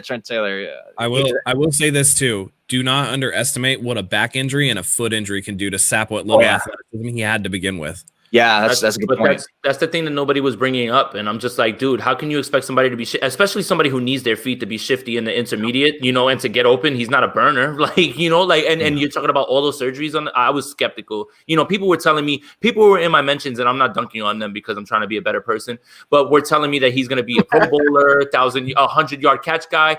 Trent Taylor. Yeah. I will say this too. Do not underestimate what a back injury and a foot injury can do to sap what little athleticism he had to begin with. Yeah, that's a good point. That's the thing that nobody was bringing up, and I'm just like, dude, how can you expect somebody to be, especially somebody who needs their feet to be shifty in the intermediate, and to get open? He's not a burner, and you're talking about all those surgeries on. I was skeptical. People were telling me, people were in my mentions, and I'm not dunking on them because I'm trying to be a better person, but we're telling me that he's going to be a Pro Bowler, 100-yard catch guy.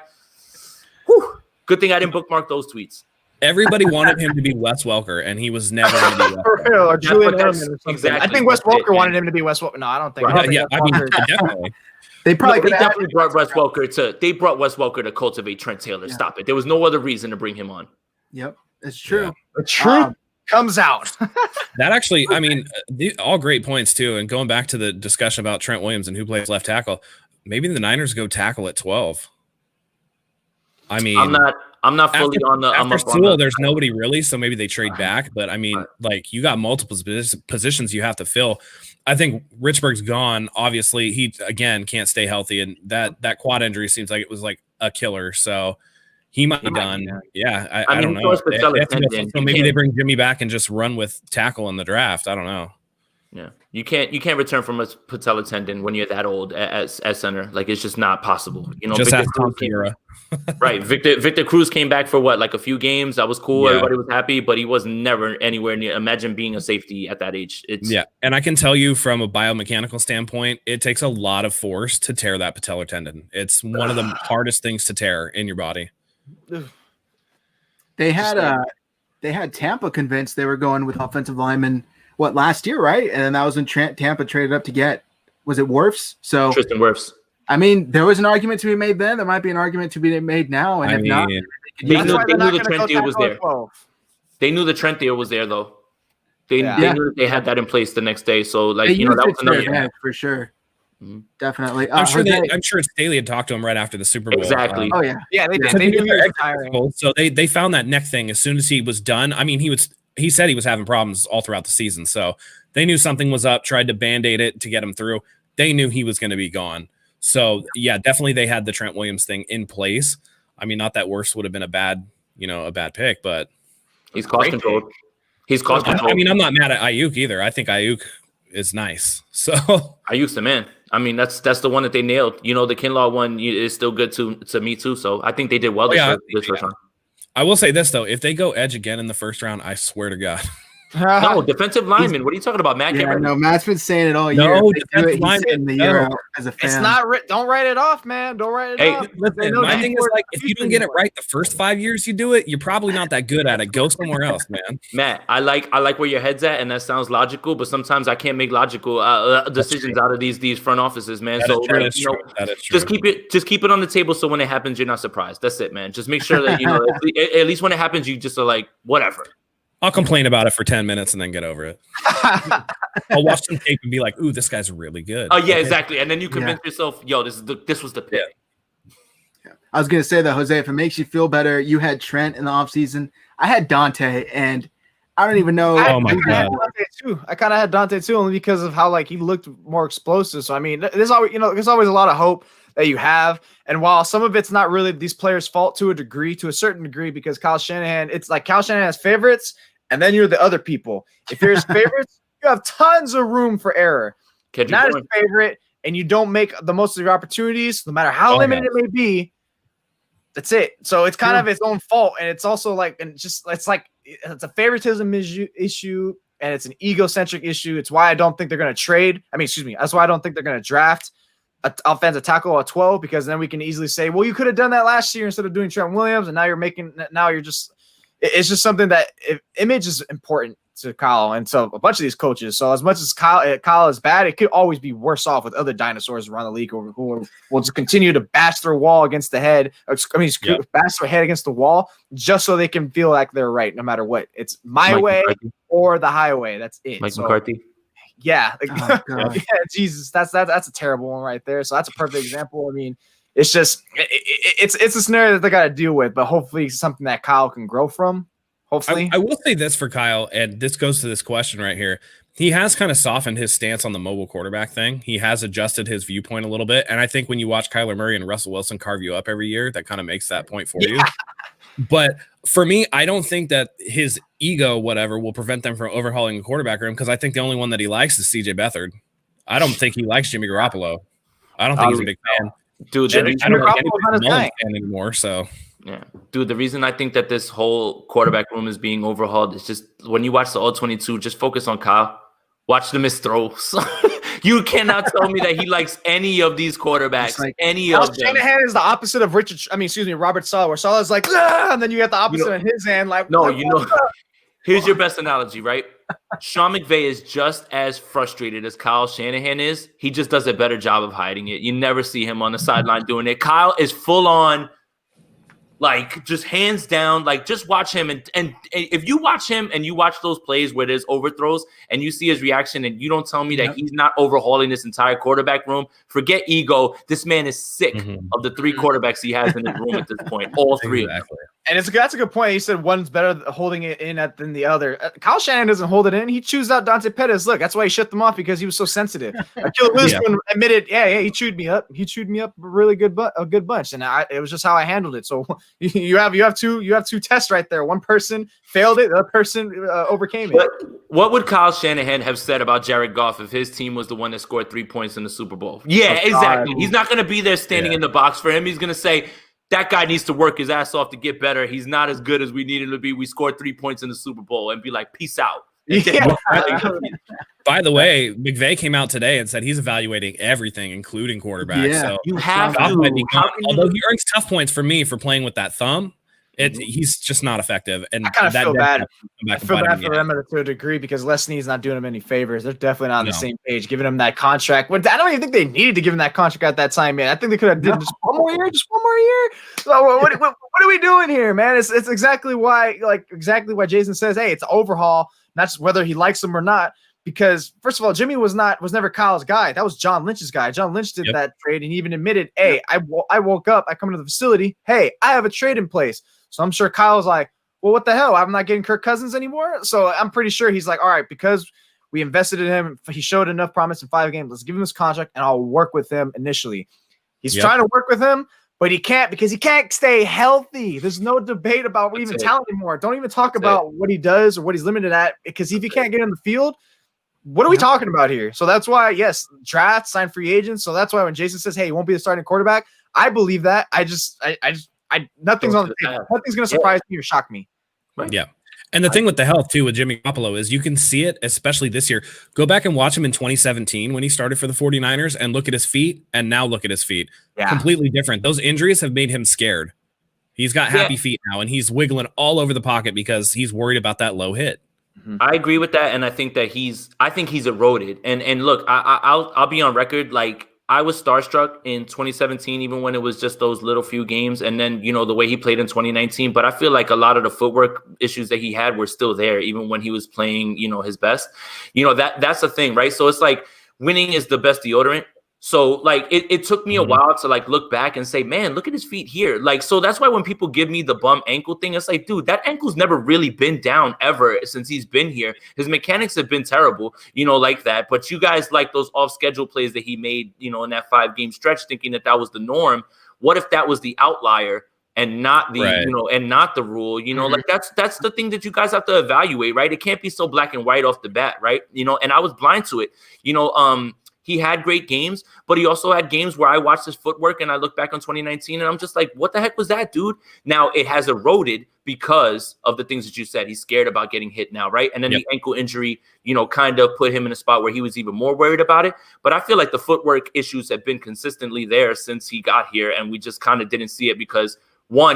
Whew. Good thing I didn't bookmark those tweets. Everybody wanted him to be Wes Welker, and he was never going to be Wes For real, or Julian Edelman or something. Exactly. I think Wes Welker wanted him to be Wes Welker. No, I don't think. Right. I mean, definitely. They probably they definitely brought Wes Welker to cultivate Trent Taylor. Yeah. Stop it. There was no other reason to bring him on. Yep, it's true. Yeah. The truth comes out. That actually, I mean, all great points too. And going back to the discussion about Trent Williams and who plays left tackle, maybe the Niners go tackle at 12. I mean, I'm not fully on the. After Sewell, there's nobody really, so maybe they trade back. But I mean, you got multiple positions you have to fill. I think Richburg's gone. Obviously, he again can't stay healthy, and that quad injury seems like it was like a killer. So he might be done. Yeah, I don't know. So maybe they bring Jimmy back and just run with tackle in the draft. I don't know. Yeah, you can't return from a patella tendon when you're that old as center. Like, it's just not possible. Just ask Tom Segura. Right, Victor Cruz came back for what, like a few games. That was cool. Yeah. Everybody was happy, but he was never anywhere near. Imagine being a safety at that age. And I can tell you from a biomechanical standpoint, it takes a lot of force to tear that patellar tendon. It's one of the hardest things to tear in your body. They had Tampa convinced they were going with offensive linemen. What, last year, right? And then that was when Tampa traded up to get, was it Wirfs? So Tristan Wirfs. I mean, there was an argument to be made then. There might be an argument to be made now. And they knew the Trent deal was there. They knew the Trent deal was there, though. They knew that they had that in place the next day. So, that was another for sure. Mm-hmm. Definitely. I'm sure Staley had talked to him right after the Super Bowl. Exactly. Oh yeah. Yeah, they did. They knew he was retiring. So they found that neck thing as soon as he was done. I mean, he said he was having problems all throughout the season. So they knew something was up, tried to band-aid it to get him through. They knew he was going to be gone. So yeah, definitely they had the Trent Williams thing in place. I mean, not that Wirfs would have been a bad pick, but he's cost controlled. I mean, I'm not mad at Ayuk either. I think Ayuk is nice. So Ayuk's the man. I mean, that's the one that they nailed. The Kinlaw one is still good to me too. So I think they did well this first round. I will say this though: if they go edge again in the first round, I swear to God. No, defensive lineman. What are you talking about, Matt? Yeah, no, Matt's been saying it all year. No, defensive lineman. As a fan. It's not. Don't write it off, man. Don't write it off. Listen, my thing is if you don't get it right the first 5 years you do it, you're probably not that good at it. Go somewhere else, man. Matt, I like where your head's at, and that sounds logical. But sometimes I can't make logical decisions out of these front offices, man. That is true. Just keep it on the table, so when it happens, you're not surprised. That's it, man. Just make sure that at least when it happens, you just are like, whatever. I'll complain about it for 10 minutes and then get over it. I'll watch some tape and be like, ooh, this guy's really good. Oh, yeah, exactly. And then you convince yourself, yo, this was the pick. Yeah. I was going to say that, Jose, if it makes you feel better, you had Trent in the offseason. I had Dante, and I don't even know. Oh, my God. I kind of had Dante, too, only because of how, he looked more explosive. So, I mean, there's always a lot of hope that you have. And while some of it's not really these players' fault to a certain degree, because Kyle Shanahan, it's like Kyle Shanahan has favorites, and then you're the other people. If you're his favorites, you have tons of room for error. Not his favorite, and you don't make the most of your opportunities, no matter how limited it may be. That's it. So it's kind of its own fault, and it's also it's a favoritism issue, and it's an egocentric issue. It's why I don't think they're going to trade. That's why I don't think they're going to draft an offensive tackle at 12, because then we can easily say, well, you could have done that last year instead of doing Trent Williams, and it's just something that image is important to Kyle and so a bunch of these coaches. So as much as Kyle is bad, it could always be worse off with other dinosaurs around the league who will just continue to bash their wall against the head. Bash their head against the wall just so they can feel like they're right no matter what. It's my way or the highway. That's it. Mike McCarthy. Yeah. Jesus, that's a terrible one right there. So that's a perfect example. I mean, it's just it's a scenario that they got to deal with, but hopefully something that Kyle can grow from. Hopefully, I will say this for Kyle, and this goes to this question right here. He has kind of softened his stance on the mobile quarterback thing. He has adjusted his viewpoint a little bit, and I think when you watch Kyler Murray and Russell Wilson carve you up every year, that kind of makes that point for you. But for me, I don't think that his ego, whatever, will prevent them from overhauling the quarterback room because I think the only one that he likes is CJ Beathard. I don't think he likes Jimmy Garoppolo. I don't think he's a big fan. Dude, I don't think anybody's a Mullins fan anymore. So yeah, dude, the reason I think that this whole quarterback room is being overhauled is just when you watch the All-22, just focus on Kyle. Watch the missed throws. You cannot tell me that he likes any of these quarterbacks. Like, any of them. Shanahan is the opposite of Robert Saleh, where Saleh's like, and then you get the opposite in his hand. Like, here's your best analogy, right? Sean McVay is just as frustrated as Kyle Shanahan is. He just does a better job of hiding it. You never see him on the sideline doing it. Kyle is full on. Like, just hands down, like, just watch him. And if you watch him and you watch those plays where there's overthrows and you see his reaction and you don't tell me that he's not overhauling this entire quarterback room, forget ego. This man is sick of the 3 quarterbacks he has in his room at this point. All 3 of them. And that's a good point. He said one's better holding it in than the other. Kyle Shanahan doesn't hold it in. He chews out Dante Pettis. Look, that's why he shut them off because he was so sensitive. Akil Winston admitted, he chewed me up. He chewed me up a good bunch, and it was just how I handled it. So you have two tests right there. One person failed it, the other person overcame it. What would Kyle Shanahan have said about Jared Goff if his team was the one that scored 3 points in the Super Bowl? Yeah, exactly. He's not going to be there standing in the box for him. He's going to say, that guy needs to work his ass off to get better. He's not as good as we needed to be. We scored 3 points in the Super Bowl and be like, peace out. By the way, McVay came out today and said he's evaluating everything, including quarterbacks. Yeah, so you have to. Although he earns tough points for me for playing with that thumb, he's just not effective. And I kind of feel bad. I feel bad for them to a degree because Les Snead's not doing him any favors. They're definitely not on the same page, giving him that contract. I don't even think they needed to give him that contract at that time, man. I think they could have did just one more year. So what are we doing here, man? It's exactly why Jason says, hey, it's an overhaul, not just whether he likes him or not. Because first of all, Jimmy was never Kyle's guy. That was John Lynch's guy. John Lynch did that trade, and he even admitted, hey, I woke up, I come into the facility, hey, I have a trade in place. So I'm sure Kyle's like, well, what the hell? I'm not getting Kirk Cousins anymore. So I'm pretty sure he's like, all right, because we invested in him, he showed enough promise in 5 games. Let's give him his contract, and I'll work with him initially. He's trying to work with him, but he can't because he can't stay healthy. There's no debate about even talent anymore. Don't even talk about what he does or what he's limited at, because if he can't get in the field, what are we talking about here? So that's why, yes, draft, sign free agents. So that's why when Jason says, hey, he won't be the starting quarterback, I believe that. Nothing's on the table. Nothing's going to surprise me or shock me. Right. Yeah. And the thing with the health, too, with Jimmy Garoppolo is you can see it, especially this year. Go back and watch him in 2017 when he started for the 49ers and look at his feet, and now look at his feet. Yeah. Completely different. Those injuries have made him scared. He's got happy feet now, and he's wiggling all over the pocket because he's worried about that low hit. I agree with that, and I think that he's eroded. And look, I'll be on record. Like, I was starstruck in 2017, even when it was just those little few games, and then the way he played in 2019. But I feel like a lot of the footwork issues that he had were still there, even when he was playing his best. That's the thing, right? So it's like winning is the best deodorant. So like it took me a while to like look back and say, man, look at his feet here. Like, so that's why when people give me the bum ankle thing, it's like, dude, that ankle's never really been down ever since he's been here. His mechanics have been terrible, like that. But you guys like those off schedule plays that he made, in that 5-game stretch, thinking that was the norm. What if that was the outlier and not the, and not the rule, like that's the thing that you guys have to evaluate, right? It can't be so black and white off the bat, right? And I was blind to it, he had great games, but he also had games where I watched his footwork and I look back on 2019 and I'm just like, what the heck was that, dude? Now it has eroded because of the things that you said. He's scared about getting hit now, right? And then the ankle injury, kind of put him in a spot where he was even more worried about it. But I feel like the footwork issues have been consistently there since he got here, and we just kind of didn't see it because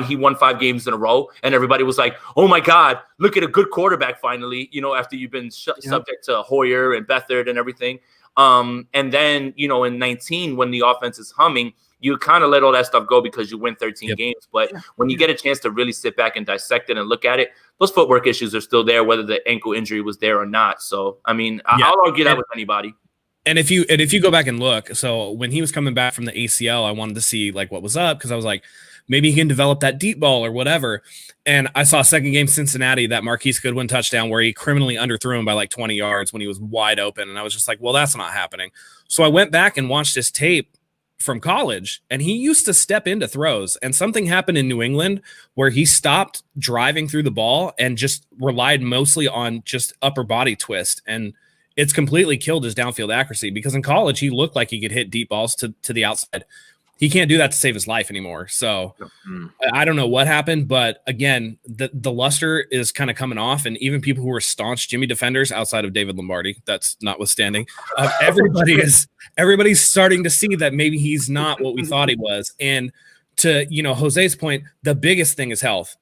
he won 5 games in a row, and everybody was like, oh my God, look at a good quarterback finally, after you've been subject to Hoyer and Beathard and everything. And then, in 19, when the offense is humming, you kind of let all that stuff go because you win 13 games. But when you get a chance to really sit back and dissect it and look at it, those footwork issues are still there, whether the ankle injury was there or not. So, I mean, I'll argue that with anybody. And if you go back and look, so when he was coming back from the ACL, I wanted to see like what was up because I was like, maybe he can develop that deep ball or whatever. And I saw second game Cincinnati, that Marquise Goodwin touchdown where he criminally underthrew him by like 20 yards when he was wide open. And I was just like, well, that's not happening. So I went back and watched his tape from college, and he used to step into throws, and something happened in New England where he stopped driving through the ball and just relied mostly on just upper body twist, and it's completely killed his downfield accuracy, because in college he looked like he could hit deep balls to the outside. He can't do that to save his life anymore. So I don't know what happened, but again, the luster is kind of coming off, and even people who are staunch Jimmy defenders outside of David Lombardi, that's notwithstanding, everybody's starting to see that maybe he's not what we thought he was. And to, Jose's point, the biggest thing is health.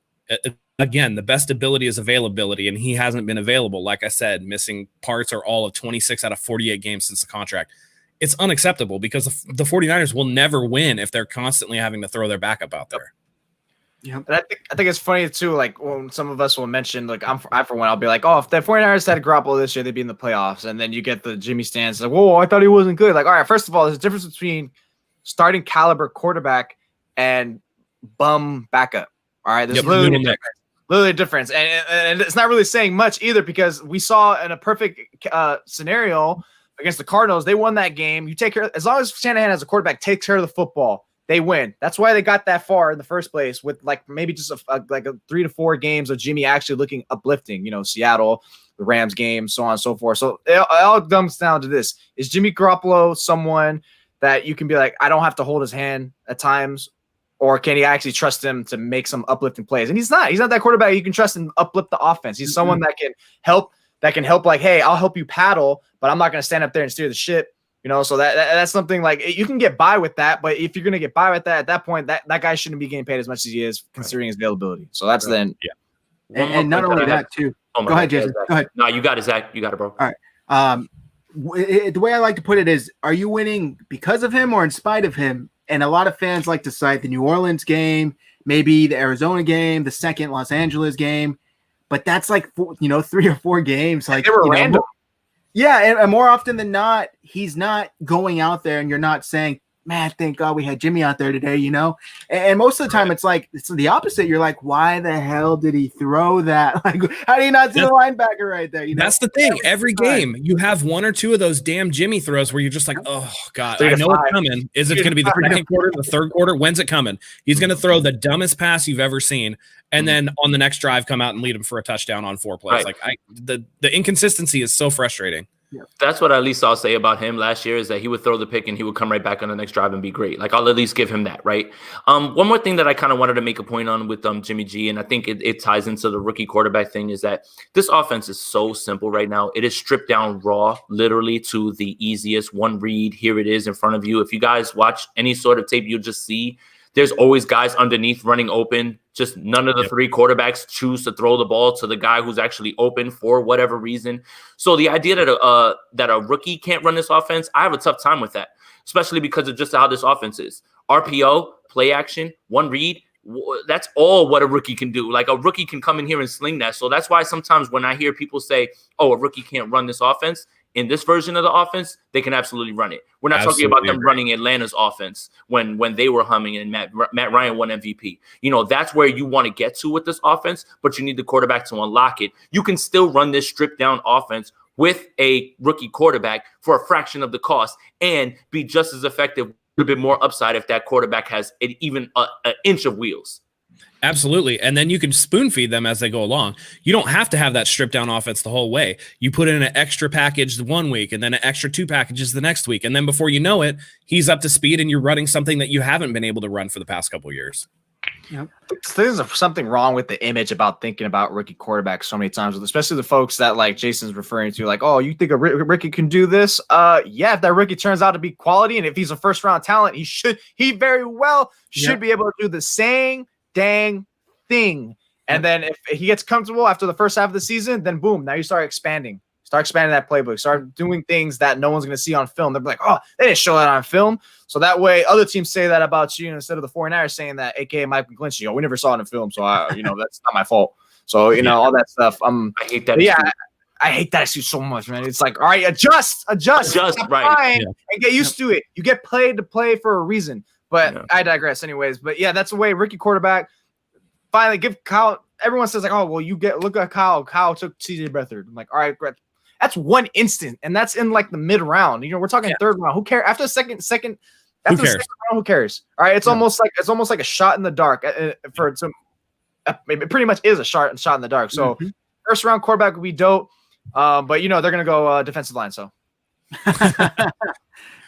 Again, the best ability is availability, and he hasn't been available. Like I said, missing parts or all of 26 out of 48 games since the contract. It's unacceptable, because the 49ers will never win if they're constantly having to throw their backup out there. Yeah, and I think it's funny too. Like when some of us will mention, like I for one, I'll be like, oh, if the 49ers had Garoppolo this year, they'd be in the playoffs. And then you get the Jimmy stands like, whoa, I thought he wasn't good. Like, all right, first of all, there's a difference between starting caliber quarterback and bum backup. All right, there's literally a difference, and it's not really saying much either, because we saw in a perfect scenario against the Cardinals, they won that game. You take care, as long as Shanahan as a quarterback takes care of the football, they win. That's why they got that far in the first place, with like maybe just a 3 to 4 games of Jimmy actually looking uplifting. Seattle, the Rams game, so on and so forth. So it all comes down to this: is Jimmy Garoppolo someone that you can be like, I don't have to hold his hand at times, or can he actually trust him to make some uplifting plays? And he's not that quarterback you can trust him to uplift the offense. He's someone that can help. Like, hey, I'll help you paddle, but I'm not going to stand up there and steer the ship, so that's something like you can get by with that. But if you're going to get by with that, at that point, that guy shouldn't be getting paid as much as he is, considering his availability. So that's then. Yeah. And not only that too. Go ahead, Jason. Go ahead. No, you got it, Zach. You got it, bro. All right. The way I like to put it is, are you winning because of him or in spite of him? And a lot of fans like to cite the New Orleans game, maybe the Arizona game, the second Los Angeles game. But that's like 3 or 4 games. Like, they were random. Yeah, and more often than not, he's not going out there, and you're not saying, man, thank God we had Jimmy out there today, And most of the time, it's the opposite. You're like, why the hell did he throw that? Like, how do you not see the linebacker right there? That's the thing. Every game, you have 1 or 2 of those damn Jimmy throws where you're just like, oh, God, I know it's coming. Is it going to be the second quarter, the third quarter? When's it coming? He's going to throw the dumbest pass you've ever seen, and then on the next drive, come out and lead him for a touchdown on 4 plays. Right. Like, the inconsistency is so frustrating. That's what at least I'll say about him last year, is that he would throw the pick and he would come right back on the next drive and be great. Like, I'll at least give him that, right? One more thing that I kind of wanted to make a point on with Jimmy G, and I think it ties into the rookie quarterback thing, is that this offense is so simple right now. It is stripped down raw, literally to the easiest one read. Here it is in front of you. If you guys watch any sort of tape, you'll just see there's always guys underneath running open. Just none of the 3 quarterbacks choose to throw the ball to the guy who's actually open for whatever reason. So the idea that a rookie can't run this offense, I have a tough time with that, especially because of just how this offense is. RPO, play action, one read, that's all what a rookie can do. Like, a rookie can come in here and sling that. So that's why sometimes when I hear people say, oh, a rookie can't run this offense, in this version of the offense, they can absolutely run it. We're not talking about them running Atlanta's offense when they were humming and Matt Ryan won MVP. That's where you want to get to with this offense, but you need the quarterback to unlock it. You can still run this stripped down offense with a rookie quarterback for a fraction of the cost and be just as effective, a bit more upside if that quarterback has even an inch of wheels. Absolutely. And then you can spoon feed them as they go along. You don't have to have that stripped down offense the whole way. You put in an extra package 1 week and then an extra 2 packages the next week. And then before you know it, he's up to speed and you're running something that you haven't been able to run for the past couple of years. Yep. There's something wrong with the image about thinking about rookie quarterbacks so many times, especially the folks that like Jason's referring to, like, oh, you think a rookie can do this? Yeah, if that rookie turns out to be quality and if he's a first round talent, he very well should be able to do the same dang thing. And then if he gets comfortable after the first half of the season, then boom, now you start expanding that playbook, start doing things that no one's going to see on film. They're like, oh, they didn't show that on film. So that way other teams say that about you instead of the 49ers saying that, aka Mike McGlinchey, we never saw it in film. So that's not my fault. So, all that stuff. I hate that. Yeah. I hate that issue so much, man. It's like, all right, adjust, right, and get used to it. You get paid to play for a reason. But I digress anyways. But yeah, that's the way rookie quarterback finally give Kyle. Everyone says like, oh, well, look at Kyle. Kyle took CJ Beathard. I'm like, all right, great. That's one instant. And that's in like the mid round. We're talking third round. Who cares? After the second After Who the cares? second round, who cares? All right, it's almost like a shot in the dark for some. It pretty much is a shot in the dark. So first round quarterback would be dope, but they're gonna go defensive line. So No,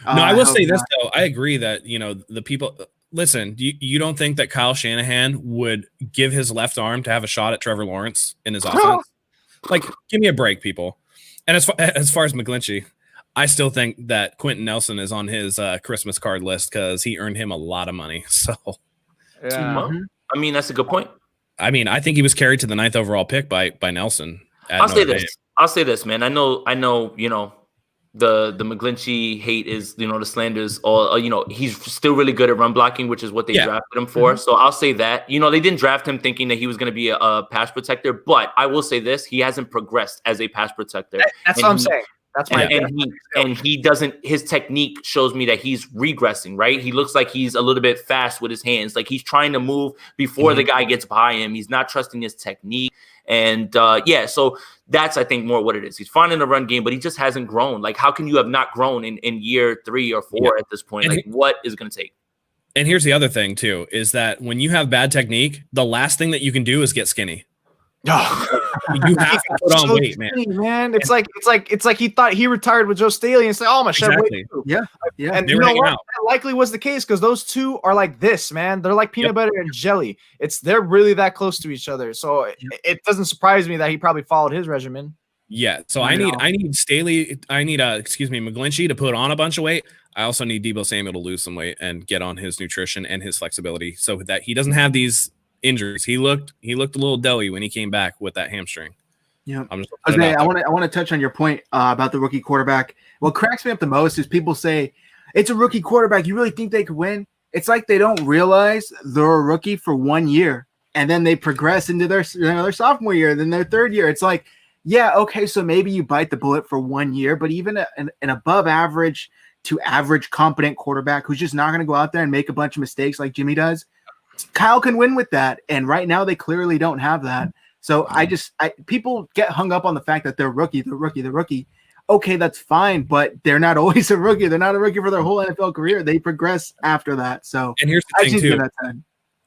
I will say this though. I agree that the people. Listen, you don't think that Kyle Shanahan would give his left arm to have a shot at Trevor Lawrence in his offense? Like, give me a break, people. And as far as McGlinchey, I still think that Quentin Nelson is on his Christmas card list because he earned him a lot of money. So, yeah. I mean, that's a good point. I mean, I think he was carried to the 9th overall pick by Nelson. I'll say this, man. I know, the McGlinchey hate is, the slanders, or he's still really good at run blocking, which is what they drafted him for. So I'll say that. They didn't draft him thinking that he was going to be a pass protector, but I will say this: he hasn't progressed as a pass protector. That's what I'm saying. That's my and he doesn't. His technique shows me that he's regressing. Right? He looks like he's a little bit fast with his hands, like he's trying to move before the guy gets by him. He's not trusting his technique. And so that's, I think, more what it is. He's fine in the run game, but he just hasn't grown. Like, how can you have not grown in year 3 or 4 at this point? Like, what is it going to take? And here's the other thing, too, is that when you have bad technique, the last thing that you can do is get skinny. You have to put on weight, man. It's like he thought he retired with Joe Staley and said, "Oh, I'm gonna shed weight too." Yeah. And you know what? That likely was the case because those two are like this, man. They're like peanut butter and jelly. They're really that close to each other. So it doesn't surprise me that he probably followed his regimen. Yeah. So I need Staley. I need McGlinchey to put on a bunch of weight. I also need Deebo Samuel to lose some weight and get on his nutrition and his flexibility so that he doesn't have these injuries. He looked a little doughy when he came back with that hamstring. Yeah. Jose, I want to touch on your point about the rookie quarterback. What cracks me up the most is people say it's a rookie quarterback. You really think they could win? It's like they don't realize they're a rookie for 1 year and then they progress into their sophomore year, then their third year. It's like, yeah, okay, so maybe you bite the bullet for 1 year, but even an above average to average competent quarterback who's just not going to go out there and make a bunch of mistakes like Jimmy does, Kyle can win with that, and right now they clearly don't have that. So people get hung up on the fact that they're rookie. Okay, that's fine, but they're not always a rookie. They're not a rookie for their whole NFL career. They progress after that. So, and here's the thing too: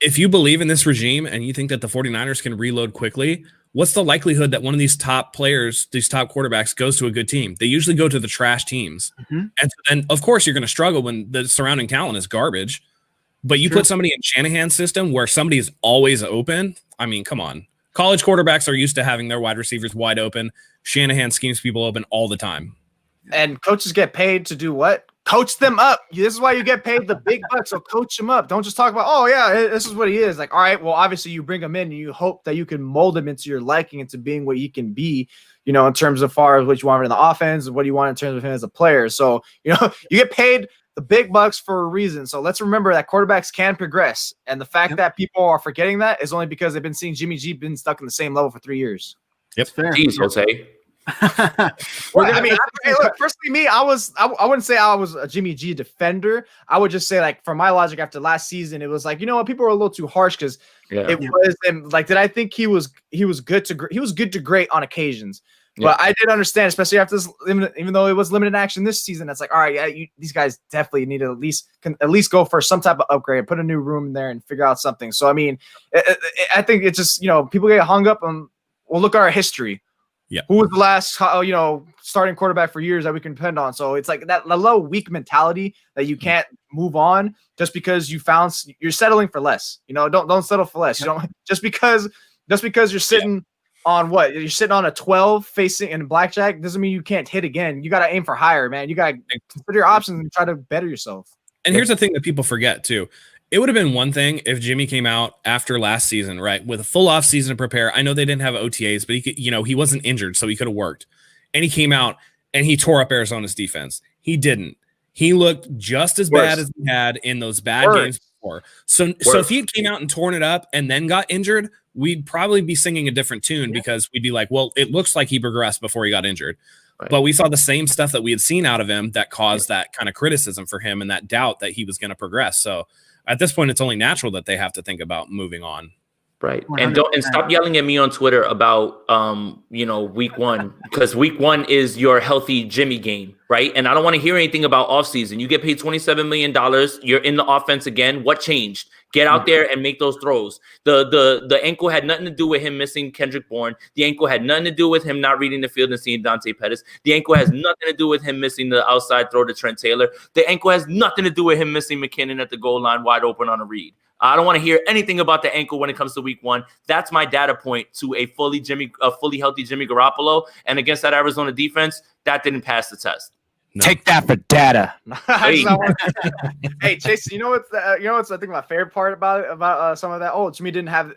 if you believe in this regime and you think that the 49ers can reload quickly, what's the likelihood that one of these top players, these top quarterbacks, goes to a good team? They usually go to the trash teams, and of course you're going to struggle when the surrounding talent is garbage. But you put somebody in Shanahan's system where somebody is always open. I mean, come on. College quarterbacks are used to having their wide receivers wide open. Shanahan schemes people open all the time. And coaches get paid to do what? Coach them up. This is why you get paid the big bucks. So coach them up. Don't just talk about, oh, yeah, this is what he is. Like, all right, well, obviously you bring him in and you hope that you can mold him into your liking, into being what he can be, in terms of far as what you want in the offense and what you want in terms of him as a player. So, you get paid the big bucks for a reason. So let's remember that quarterbacks can progress. And the fact that people are forgetting that is only because they've been seeing Jimmy G been stuck in the same level for 3 years. Yep. Fair. Jeez, Jose. Look, personally, me, I wouldn't say I was a Jimmy G defender. I would just say, like, from my logic after last season, it was like, people were a little too harsh because was and like, did I think he was good to great on occasions. But I did understand, especially after this, even though it was limited action this season, it's like, all right, these guys definitely need to at least go for some type of upgrade, put a new room in there, and figure out something. So I mean, I think it's just people get hung up on. Well, look at our history. Yeah, who was the last starting quarterback for years that we can depend on? So it's like that low weak mentality that you can't move on just because you're settling for less. Don't settle for less. You don't just because you're sitting. On what? You're sitting on a 12 facing in blackjack doesn't mean you can't hit again. You got to aim for higher, man. You got to consider your options and try to better yourself. And here's the thing that people forget too. It would have been one thing if Jimmy came out after last season, right, with a full off season to prepare. I know they didn't have OTAs, but he could, he wasn't injured, so he could have worked. And he came out and he tore up Arizona's defense. He didn't. He looked just as bad as he had in those bad games before. So if he came out and torn it up and then got injured, we'd probably be singing a different tune because we'd be like, well, it looks like he progressed before he got injured. Right. But we saw the same stuff that we had seen out of him that caused that kind of criticism for him and that doubt that he was going to progress. So at this point, it's only natural that they have to think about moving on. Right. 100%. And stop yelling at me on Twitter about week one, because week one is your healthy Jimmy game, right? And I don't want to hear anything about offseason. You get paid $27 million. You're in the offense again. What changed? Get out there and make those throws. The ankle had nothing to do with him missing Kendrick Bourne. The ankle had nothing to do with him not reading the field and seeing Dante Pettis. The ankle has nothing to do with him missing the outside throw to Trent Taylor. The ankle has nothing to do with him missing McKinnon at the goal line wide open on a read. I don't want to hear anything about the ankle when it comes to week one. That's my data point to a fully healthy Jimmy Garoppolo. And against that Arizona defense, that didn't pass the test. No. Take that for data. Hey. Hey, Jason, you know what's I think my favorite part about some of that? Oh, Jimmy didn't have.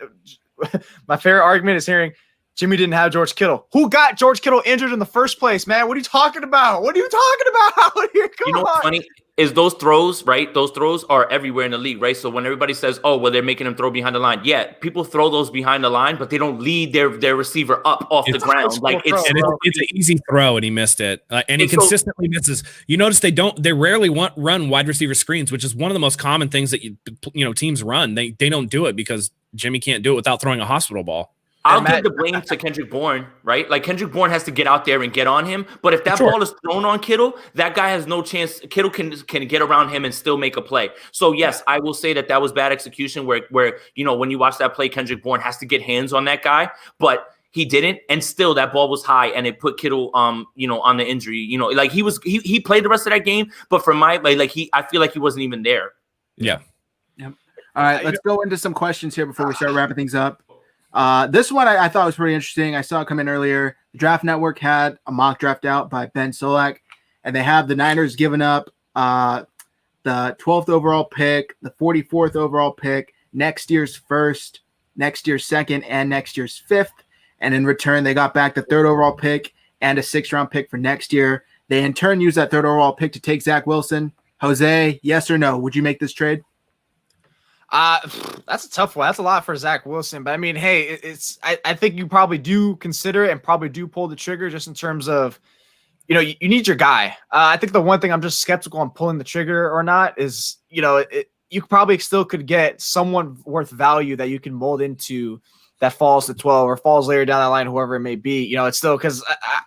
My favorite argument is hearing Jimmy didn't have George Kittle. Who got George Kittle injured in the first place, man? What are you talking about? What are you talking about? You know what's funny is those throws, right? Those throws are everywhere in the league, right? So when everybody says, "Oh, well, they're making him throw behind the line," yeah, people throw those behind the line, but they don't lead their receiver up off the ground. Like it's an easy throw, and he missed it, and he consistently misses. You notice they rarely run wide receiver screens, which is one of the most common things that teams run. They don't do it because Jimmy can't do it without throwing a hospital ball. I'll give the blame to Kendrick Bourne, right? Like Kendrick Bourne has to get out there and get on him. But if that ball is thrown on Kittle, that guy has no chance. Kittle can get around him and still make a play. So yes, I will say that was bad execution where when you watch that play, Kendrick Bourne has to get hands on that guy, but he didn't, and still that ball was high and it put Kittle on the injury. Like he played the rest of that game, but for I feel like he wasn't even there. Yeah. Yep. All right, let's go into some questions here before we start wrapping things up. This one I thought was pretty interesting. I saw it come in earlier. The Draft Network had a mock draft out by Ben Solak, and they have the Niners giving up the 12th overall pick, the 44th overall pick, next year's first, next year's second, and next year's fifth. And in return, they got back the 3rd overall pick and a 6th-round pick for next year. They in turn used that 3rd overall pick to take Zach Wilson. Jose, yes or no? Would you make this trade? That's a tough one. That's a lot for Zach Wilson. But I mean, hey, I think you probably do consider it and probably do pull the trigger just in terms of, you need your guy. I think the one thing I'm just skeptical on pulling the trigger or not is, you probably still could get someone worth value that you can mold into that falls to 12 or falls later down the line, whoever it may be. It's still because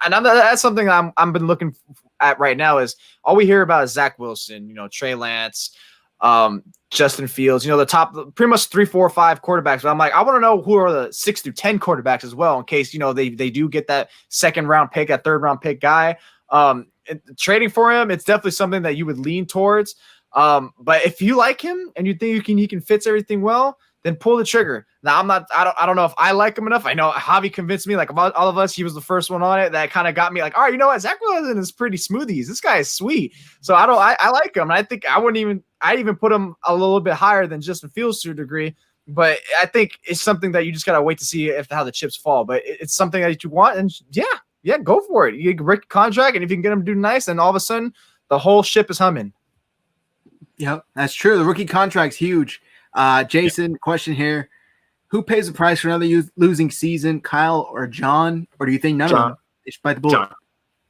that's something I'm been looking at right now is all we hear about is Zach Wilson, Trey Lance, Justin Fields, the top pretty much 3, 4, 5 quarterbacks. But I'm like, I want to know who are the 6 through 10 quarterbacks as well, in case, they do get that 2nd round pick, that 3rd round pick guy. Trading for him, it's definitely something that you would lean towards. But if you like him and you think he can fits everything well, then pull the trigger. Now I don't know if I like him enough. I know Javi convinced me, like about all of us, he was the first one on it. That kind of got me like, all right, you know what? Zach Wilson is pretty smoothies. This guy is sweet. So I like him. And I think I'd even put him a little bit higher than Justin Fields to a degree. But I think it's something that you just got to wait to see how the chips fall. But it's something that you want. And yeah, go for it. You get a rookie contract. And if you can get him to do nice, then all of a sudden the whole ship is humming. Yep, that's true. The rookie contract's huge. Jason, question here. Who pays the price for another losing season, Kyle or John? Or do you think none of them? They should bite the bullet.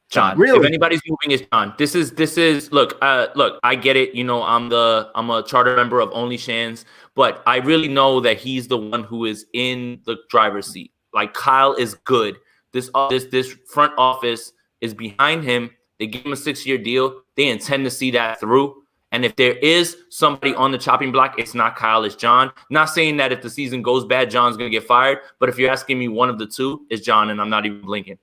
John. Really? If anybody's moving, it's John. This is look, I get it. I'm a charter member of Only Shans, but I really know that he's the one who is in the driver's seat. Like Kyle is good. This front office is behind him. They give him a 6-year deal. They intend to see that through. And if there is somebody on the chopping block, it's not Kyle, it's John. Not saying that if the season goes bad, John's going to get fired. But if you're asking me one of the two, it's John, and I'm not even blinking.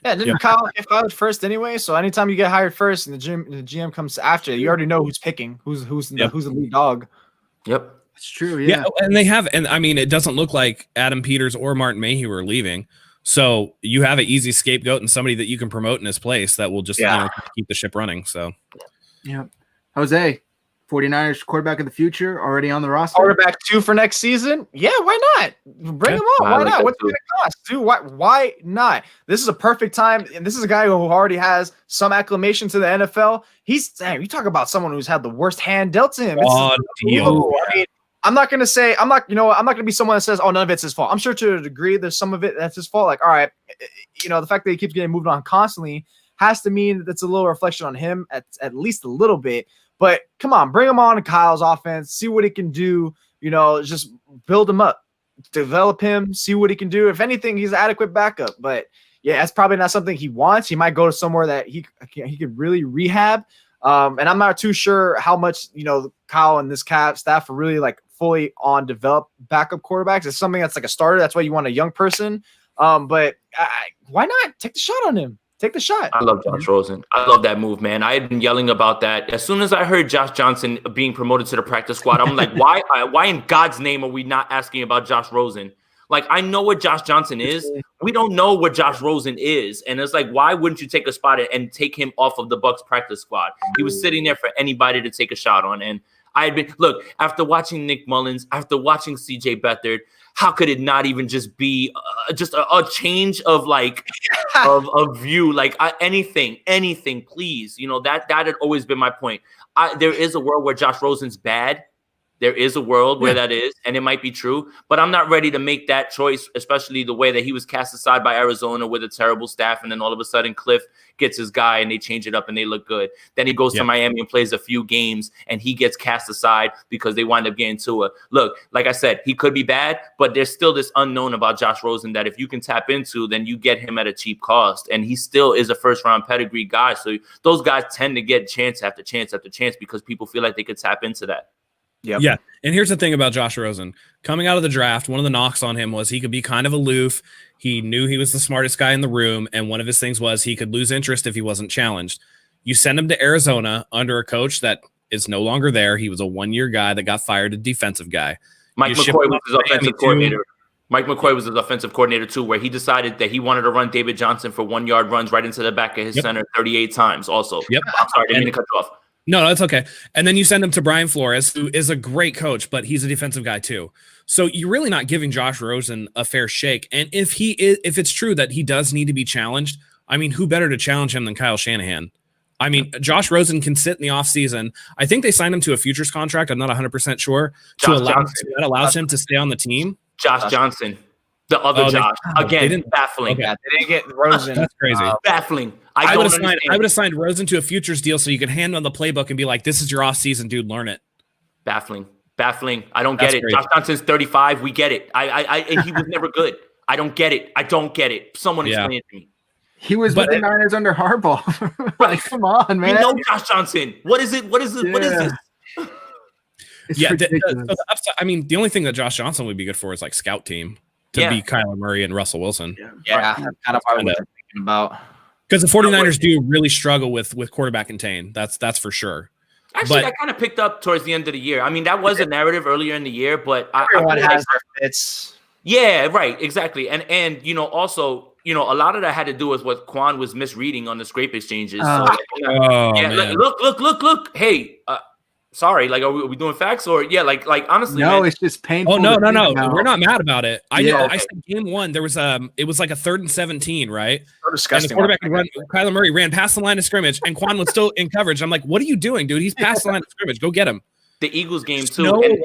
Yeah, didn't Kyle get fired first anyway? So anytime you get hired first and the GM comes after, you already know who's picking, who's the lead dog. Yep. It's true, yeah. And they have, and I mean, it doesn't look like Adam Peters or Martin Mayhew are leaving. So you have an easy scapegoat and somebody that you can promote in his place that will just keep the ship running. So, yeah. Jose, 49ers quarterback of the future, already on the roster. Quarterback 2 for next season? Yeah, why not? Bring him on. Why not? What's it going to cost? Dude, why not? This is a perfect time. And this is a guy who already has some acclamation to the NFL. You talk about someone who's had the worst hand dealt to him. I mean, I'm not going to be someone that says, oh, none of it's his fault. I'm sure to a degree there's some of it that's his fault. Like, all right, the fact that he keeps getting moved on constantly has to mean that's a little reflection on him at least a little bit. But come on, bring him on to Kyle's offense, see what he can do, just build him up. develop him, see what he can do. If anything, he's an adequate backup. But yeah, that's probably not something he wants. He might go to somewhere that he could really rehab. And I'm not too sure how much, Kyle and this staff are really like fully on develop backup quarterbacks. It's something that's like a starter. That's why you want a young person. But why not take the shot on him? Take the shot. I love Josh Rosen. I love that move, man. I had been yelling about that. As soon as I heard Josh Johnson being promoted to the practice squad, I'm like, why in God's name are we not asking about Josh Rosen? Like, I know what Josh Johnson is. We don't know what Josh Rosen is. And it's like, why wouldn't you take a spot and take him off of the Bucs practice squad? He was sitting there for anybody to take a shot on. And I had been, look, after watching Nick Mullins, after watching CJ Beathard, how could it not even just be just a change of like of view? Like anything, please. That had always been my point. There is a world where Josh Rosen's bad. There is a world where that is, and it might be true, but I'm not ready to make that choice, especially the way that he was cast aside by Arizona with a terrible staff, and then all of a sudden Cliff gets his guy and they change it up and they look good. Then he goes to Miami and plays a few games and he gets cast aside because they wind up getting Tua. Look, like I said, he could be bad, but there's still this unknown about Josh Rosen that if you can tap into, then you get him at a cheap cost, and he still is a first-round pedigree guy. So those guys tend to get chance after chance after chance because people feel like they could tap into that. Yep. Yeah. And here's the thing about Josh Rosen. Coming out of the draft, one of the knocks on him was he could be kind of aloof. He knew he was the smartest guy in the room. And one of his things was he could lose interest if he wasn't challenged. You send him to Arizona under a coach that is no longer there. He was a one-year guy that got fired, a defensive guy. Mike McCoy was his offensive coordinator. Mike McCoy was his offensive coordinator too, where he decided that he wanted to run David Johnson for 1-yard runs right into the back of his center 38 times also. Yep. I'm sorry, I didn't mean to cut you off. No, that's okay. And then you send him to Brian Flores, who is a great coach, but he's a defensive guy too. So you're really not giving Josh Rosen a fair shake. And if it's true that he does need to be challenged, I mean, who better to challenge him than Kyle Shanahan? I mean, Josh Rosen can sit in the offseason. I think they signed him to a futures contract. I'm not 100% sure. That allows him to stay on the team. Josh Johnson. The other Josh. Again, baffling. Okay. They didn't get Rosen. That's crazy. Baffling. I would have signed Rosen to a futures deal so you could hand him the playbook and be like, this is your offseason, dude. Learn it. Baffling. I don't get it. Crazy. Josh Johnson's 35. We get it. And he was never good. I don't get it. Someone explain it to me. He was with the Niners under Harbaugh. Like, come on, man. You know Josh Johnson. What is it? What is this? The only thing that Josh Johnson would be good for is like scout team. To be Kyler Murray and Russell Wilson. Yeah. Kind of what we're thinking about. Because the 49ers do really struggle with quarterback contain. That's for sure. Actually, I kind of picked up towards the end of the year. I mean, that was a narrative earlier in the year, but everyone has their fits. Yeah, right, exactly. And also, a lot of that had to do with what Quan was misreading on the scrape exchanges. Look. Hey, sorry, like, are we doing facts or like honestly? No, man, it's just painful. Oh no, we're not mad about it. I know. I said game one there was it was like a 3rd and 17, right? So disgusting. And the quarterback Kyler Murray ran past the line of scrimmage, and Quan was still in coverage. I'm like, what are you doing, dude? He's past the line of scrimmage. Go get him. The Eagles game too.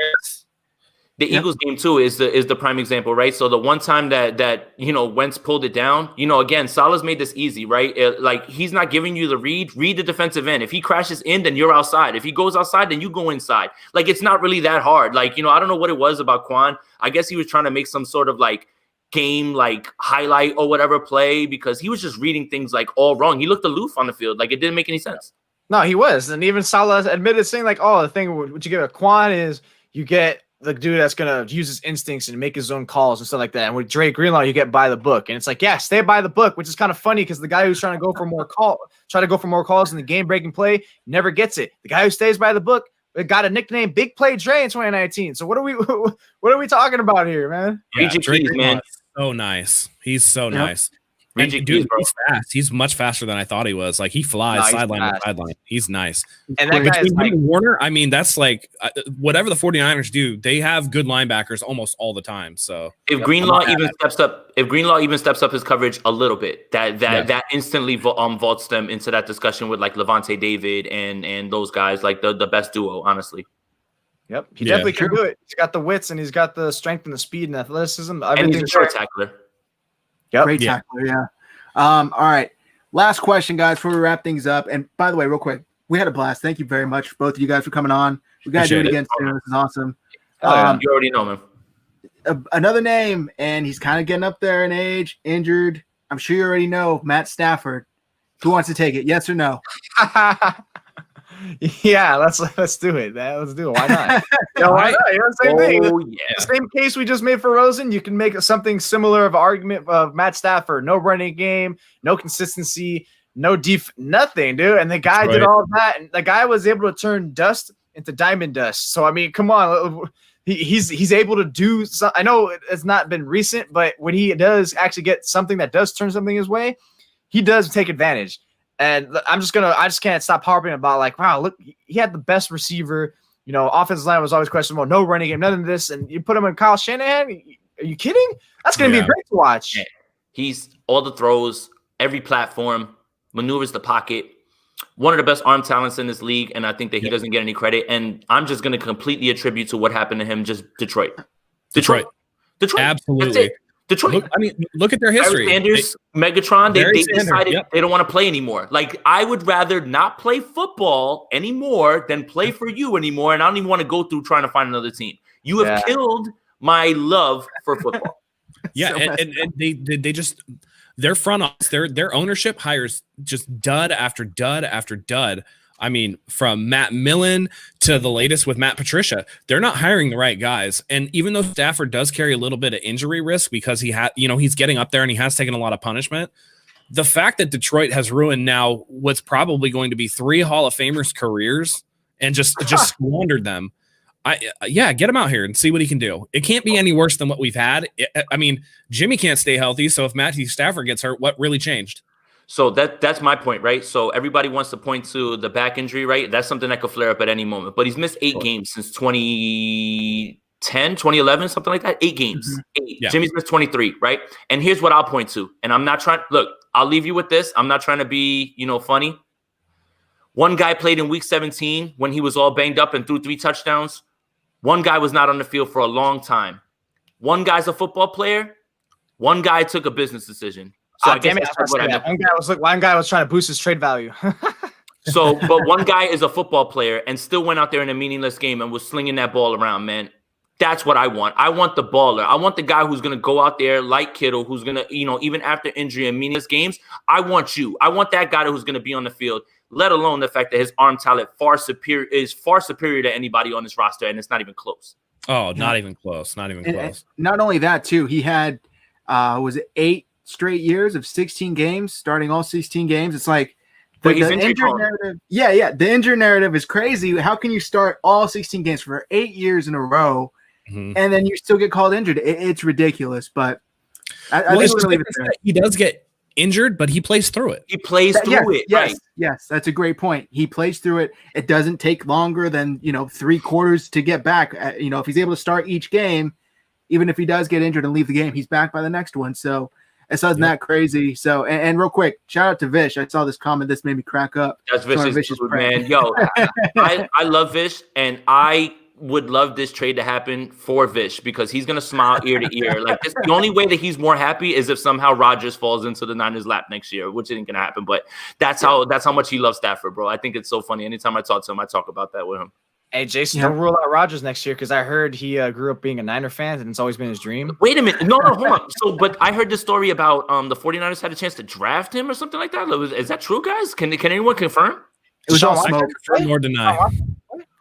Eagles game too is the prime example, right? So the one time that Wentz pulled it down, again, Saleh's made this easy, right? Like, he's not giving you the read the defensive end. If he crashes in, then you're outside. If he goes outside, then you go inside. Like, it's not really that hard. Like, I don't know what it was about Quan. I guess he was trying to make some sort of like game, like highlight or whatever play, because he was just reading things like all wrong. He looked aloof on the field. Like, it didn't make any sense. No, he was. And even Saleh admitted saying like, the thing what you give a Quan is you get the dude that's going to use his instincts and make his own calls and stuff like that. And with Drake Greenlaw, you get by the book. And it's like, yeah, stay by the book, which is kind of funny because the guy who's trying to go for more calls in the game-breaking play never gets it. The guy who stays by the book got a nickname Big Play Dre in 2019. So what are we talking about here, man? Yeah, Drake Greenlaw is so nice. He's so nice. And dude, he's fast. He's much faster than I thought he was. Like, he flies sideline to sideline. He's nice. And that guy is like Warner. I mean, that's like whatever the 49ers do, they have good linebackers almost all the time. So if Greenlaw even steps up his coverage a little bit, that instantly vaults them into that discussion with like Levante David and those guys, like the best duo, honestly. Yep, he definitely can do it. He's got the wits and he's got the strength and the speed and athleticism. And he's a short tackler. Yep. Great tackler, yeah. All right. Last question, guys, before we wrap things up. And by the way, real quick, we had a blast. Thank you very much, both of you guys, for coming on. We got to do it again soon. This is awesome. You already know, man. another name, and he's kind of getting up there in age, injured. I'm sure you already know Matt Stafford. Who wants to take it? Yes or no? Yeah, let's do it, man. Let's do it. Why not? Why not? You know, same thing. Yeah. The same case we just made for Rosen. You can make something similar of argument of Matt Stafford. No running game, no consistency, no nothing, dude. And the guy did all of that, and the guy was able to turn dust into diamond dust. So I mean, come on. He's able to do so. I know it's not been recent, but when he does actually get something that does turn something his way, he does take advantage. And I just can't stop harping about like, wow, look, he had the best receiver. You know, offensive line was always questionable, no running game, none of this. And you put him in Kyle Shanahan. Are you kidding? That's going to be great to watch. Yeah. He's all the throws, every platform, maneuvers the pocket. One of the best arm talents in this league, and I think that he doesn't get any credit. And I'm just going to completely attribute to what happened to him just Detroit. Absolutely. Detroit. Look at their history. Sanders, Megatron, they decided they don't want to play anymore. Like, I would rather not play football anymore than play for you anymore, and I don't even want to go through trying to find another team. You have killed my love for football. And they just their front office, their ownership hires just dud after dud after dud. I mean, from Matt Millen to the latest with Matt Patricia, they're not hiring the right guys. And even though Stafford does carry a little bit of injury risk because he's getting up there and he has taken a lot of punishment, the fact that Detroit has ruined now what's probably going to be 3 Hall of Famers careers and just squandered them. Get him out here and see what he can do. It can't be any worse than what we've had. I mean, Jimmy can't stay healthy. So if Matthew Stafford gets hurt, what really changed? So that's my point, right? So everybody wants to point to the back injury, right? That's something that could flare up at any moment. But he's missed 8 games since 2010, 2011, something like that. 8 games. Mm-hmm. 8. Yeah. Jimmy's missed 23, right? And here's what I'll point to. And I'm not trying – look, I'll leave you with this. I'm not trying to be, funny. One guy played in Week 17 when he was all banged up and threw 3 touchdowns. One guy was not on the field for a long time. One guy's a football player. One guy took a business decision. So I guess that's what I meant. One guy was trying to boost his trade value. But one guy is a football player and still went out there in a meaningless game and was slinging that ball around, man. That's what I want. I want the baller. I want the guy who's going to go out there like Kittle, who's going to, even after injury and meaningless games, I want you. I want that guy who's going to be on the field, let alone the fact that his arm talent is far superior to anybody on this roster, and it's not even close. Oh, not even close. Not even close. And not only that, too, he had, 8 straight years of 16 games, starting all 16 games. It's like the injury narrative. Yeah. The injury narrative is crazy. How can you start all 16 games for 8 years in a row and then you still get called injured? It's ridiculous. But I think we're going to leave it there. He does get injured, but he plays through it. He plays through it. Yes, right. Yes, that's a great point. He plays through it. It doesn't take longer than 3 quarters to get back. If he's able to start each game, even if he does get injured and leave the game, he's back by the next one. So it's not that crazy. So, and real quick, shout out to Vish. I saw this comment. This made me crack up. That's Vish's food, man. Yo, I love Vish, and I would love this trade to happen for Vish because he's going to smile ear to ear. Like, the only way that he's more happy is if somehow Rodgers falls into the Niners' lap next year, which isn't going to happen. But that's how much he loves Stafford, bro. I think it's so funny. Anytime I talk to him, I talk about that with him. Hey, Jason, don't rule out Rodgers next year because I heard he grew up being a Niner fan and it's always been his dream. Wait a minute. No, hold on. But I heard this story about the 49ers had a chance to draft him or something like that. Is that true, guys? Can anyone confirm? It was all smoke. Or deny.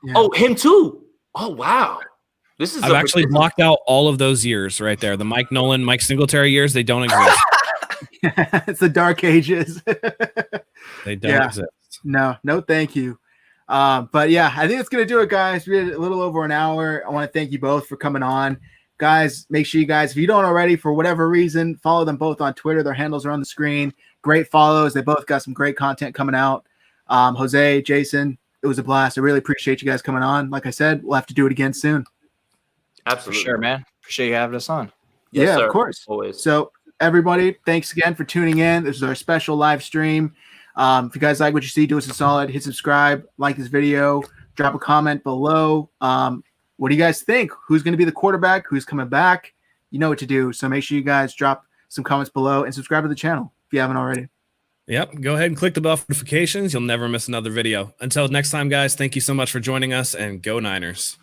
Yeah. Oh, him too. Oh, wow. I've actually blocked out all of those years right there. The Mike Nolan, Mike Singletary years, they don't exist. It's the dark ages. They don't exist. No, thank you. But yeah, I think that's going to do it, guys. We had a little over an hour. I want to thank you both for coming on. Guys, make sure you guys, if you don't already, for whatever reason, follow them both on Twitter. Their handles are on the screen. Great follows. They both got some great content coming out. Jose, Jason, it was a blast. I really appreciate you guys coming on. Like I said, we'll have to do it again soon. Absolutely. For sure, man. Appreciate you having us on. Yes, yeah, sir. Of course. Always. So everybody, thanks again for tuning in. This is our special live stream. If you guys like what you see, do us a solid, hit subscribe, like this video, drop a comment below. What do you guys think? Who's going to be the quarterback? Who's coming back? You know what to do. So make sure you guys drop some comments below and subscribe to the channel if you haven't already. Yep. Go ahead and click the bell for notifications. You'll never miss another video. Until next time, guys, thank you so much for joining us, and go Niners.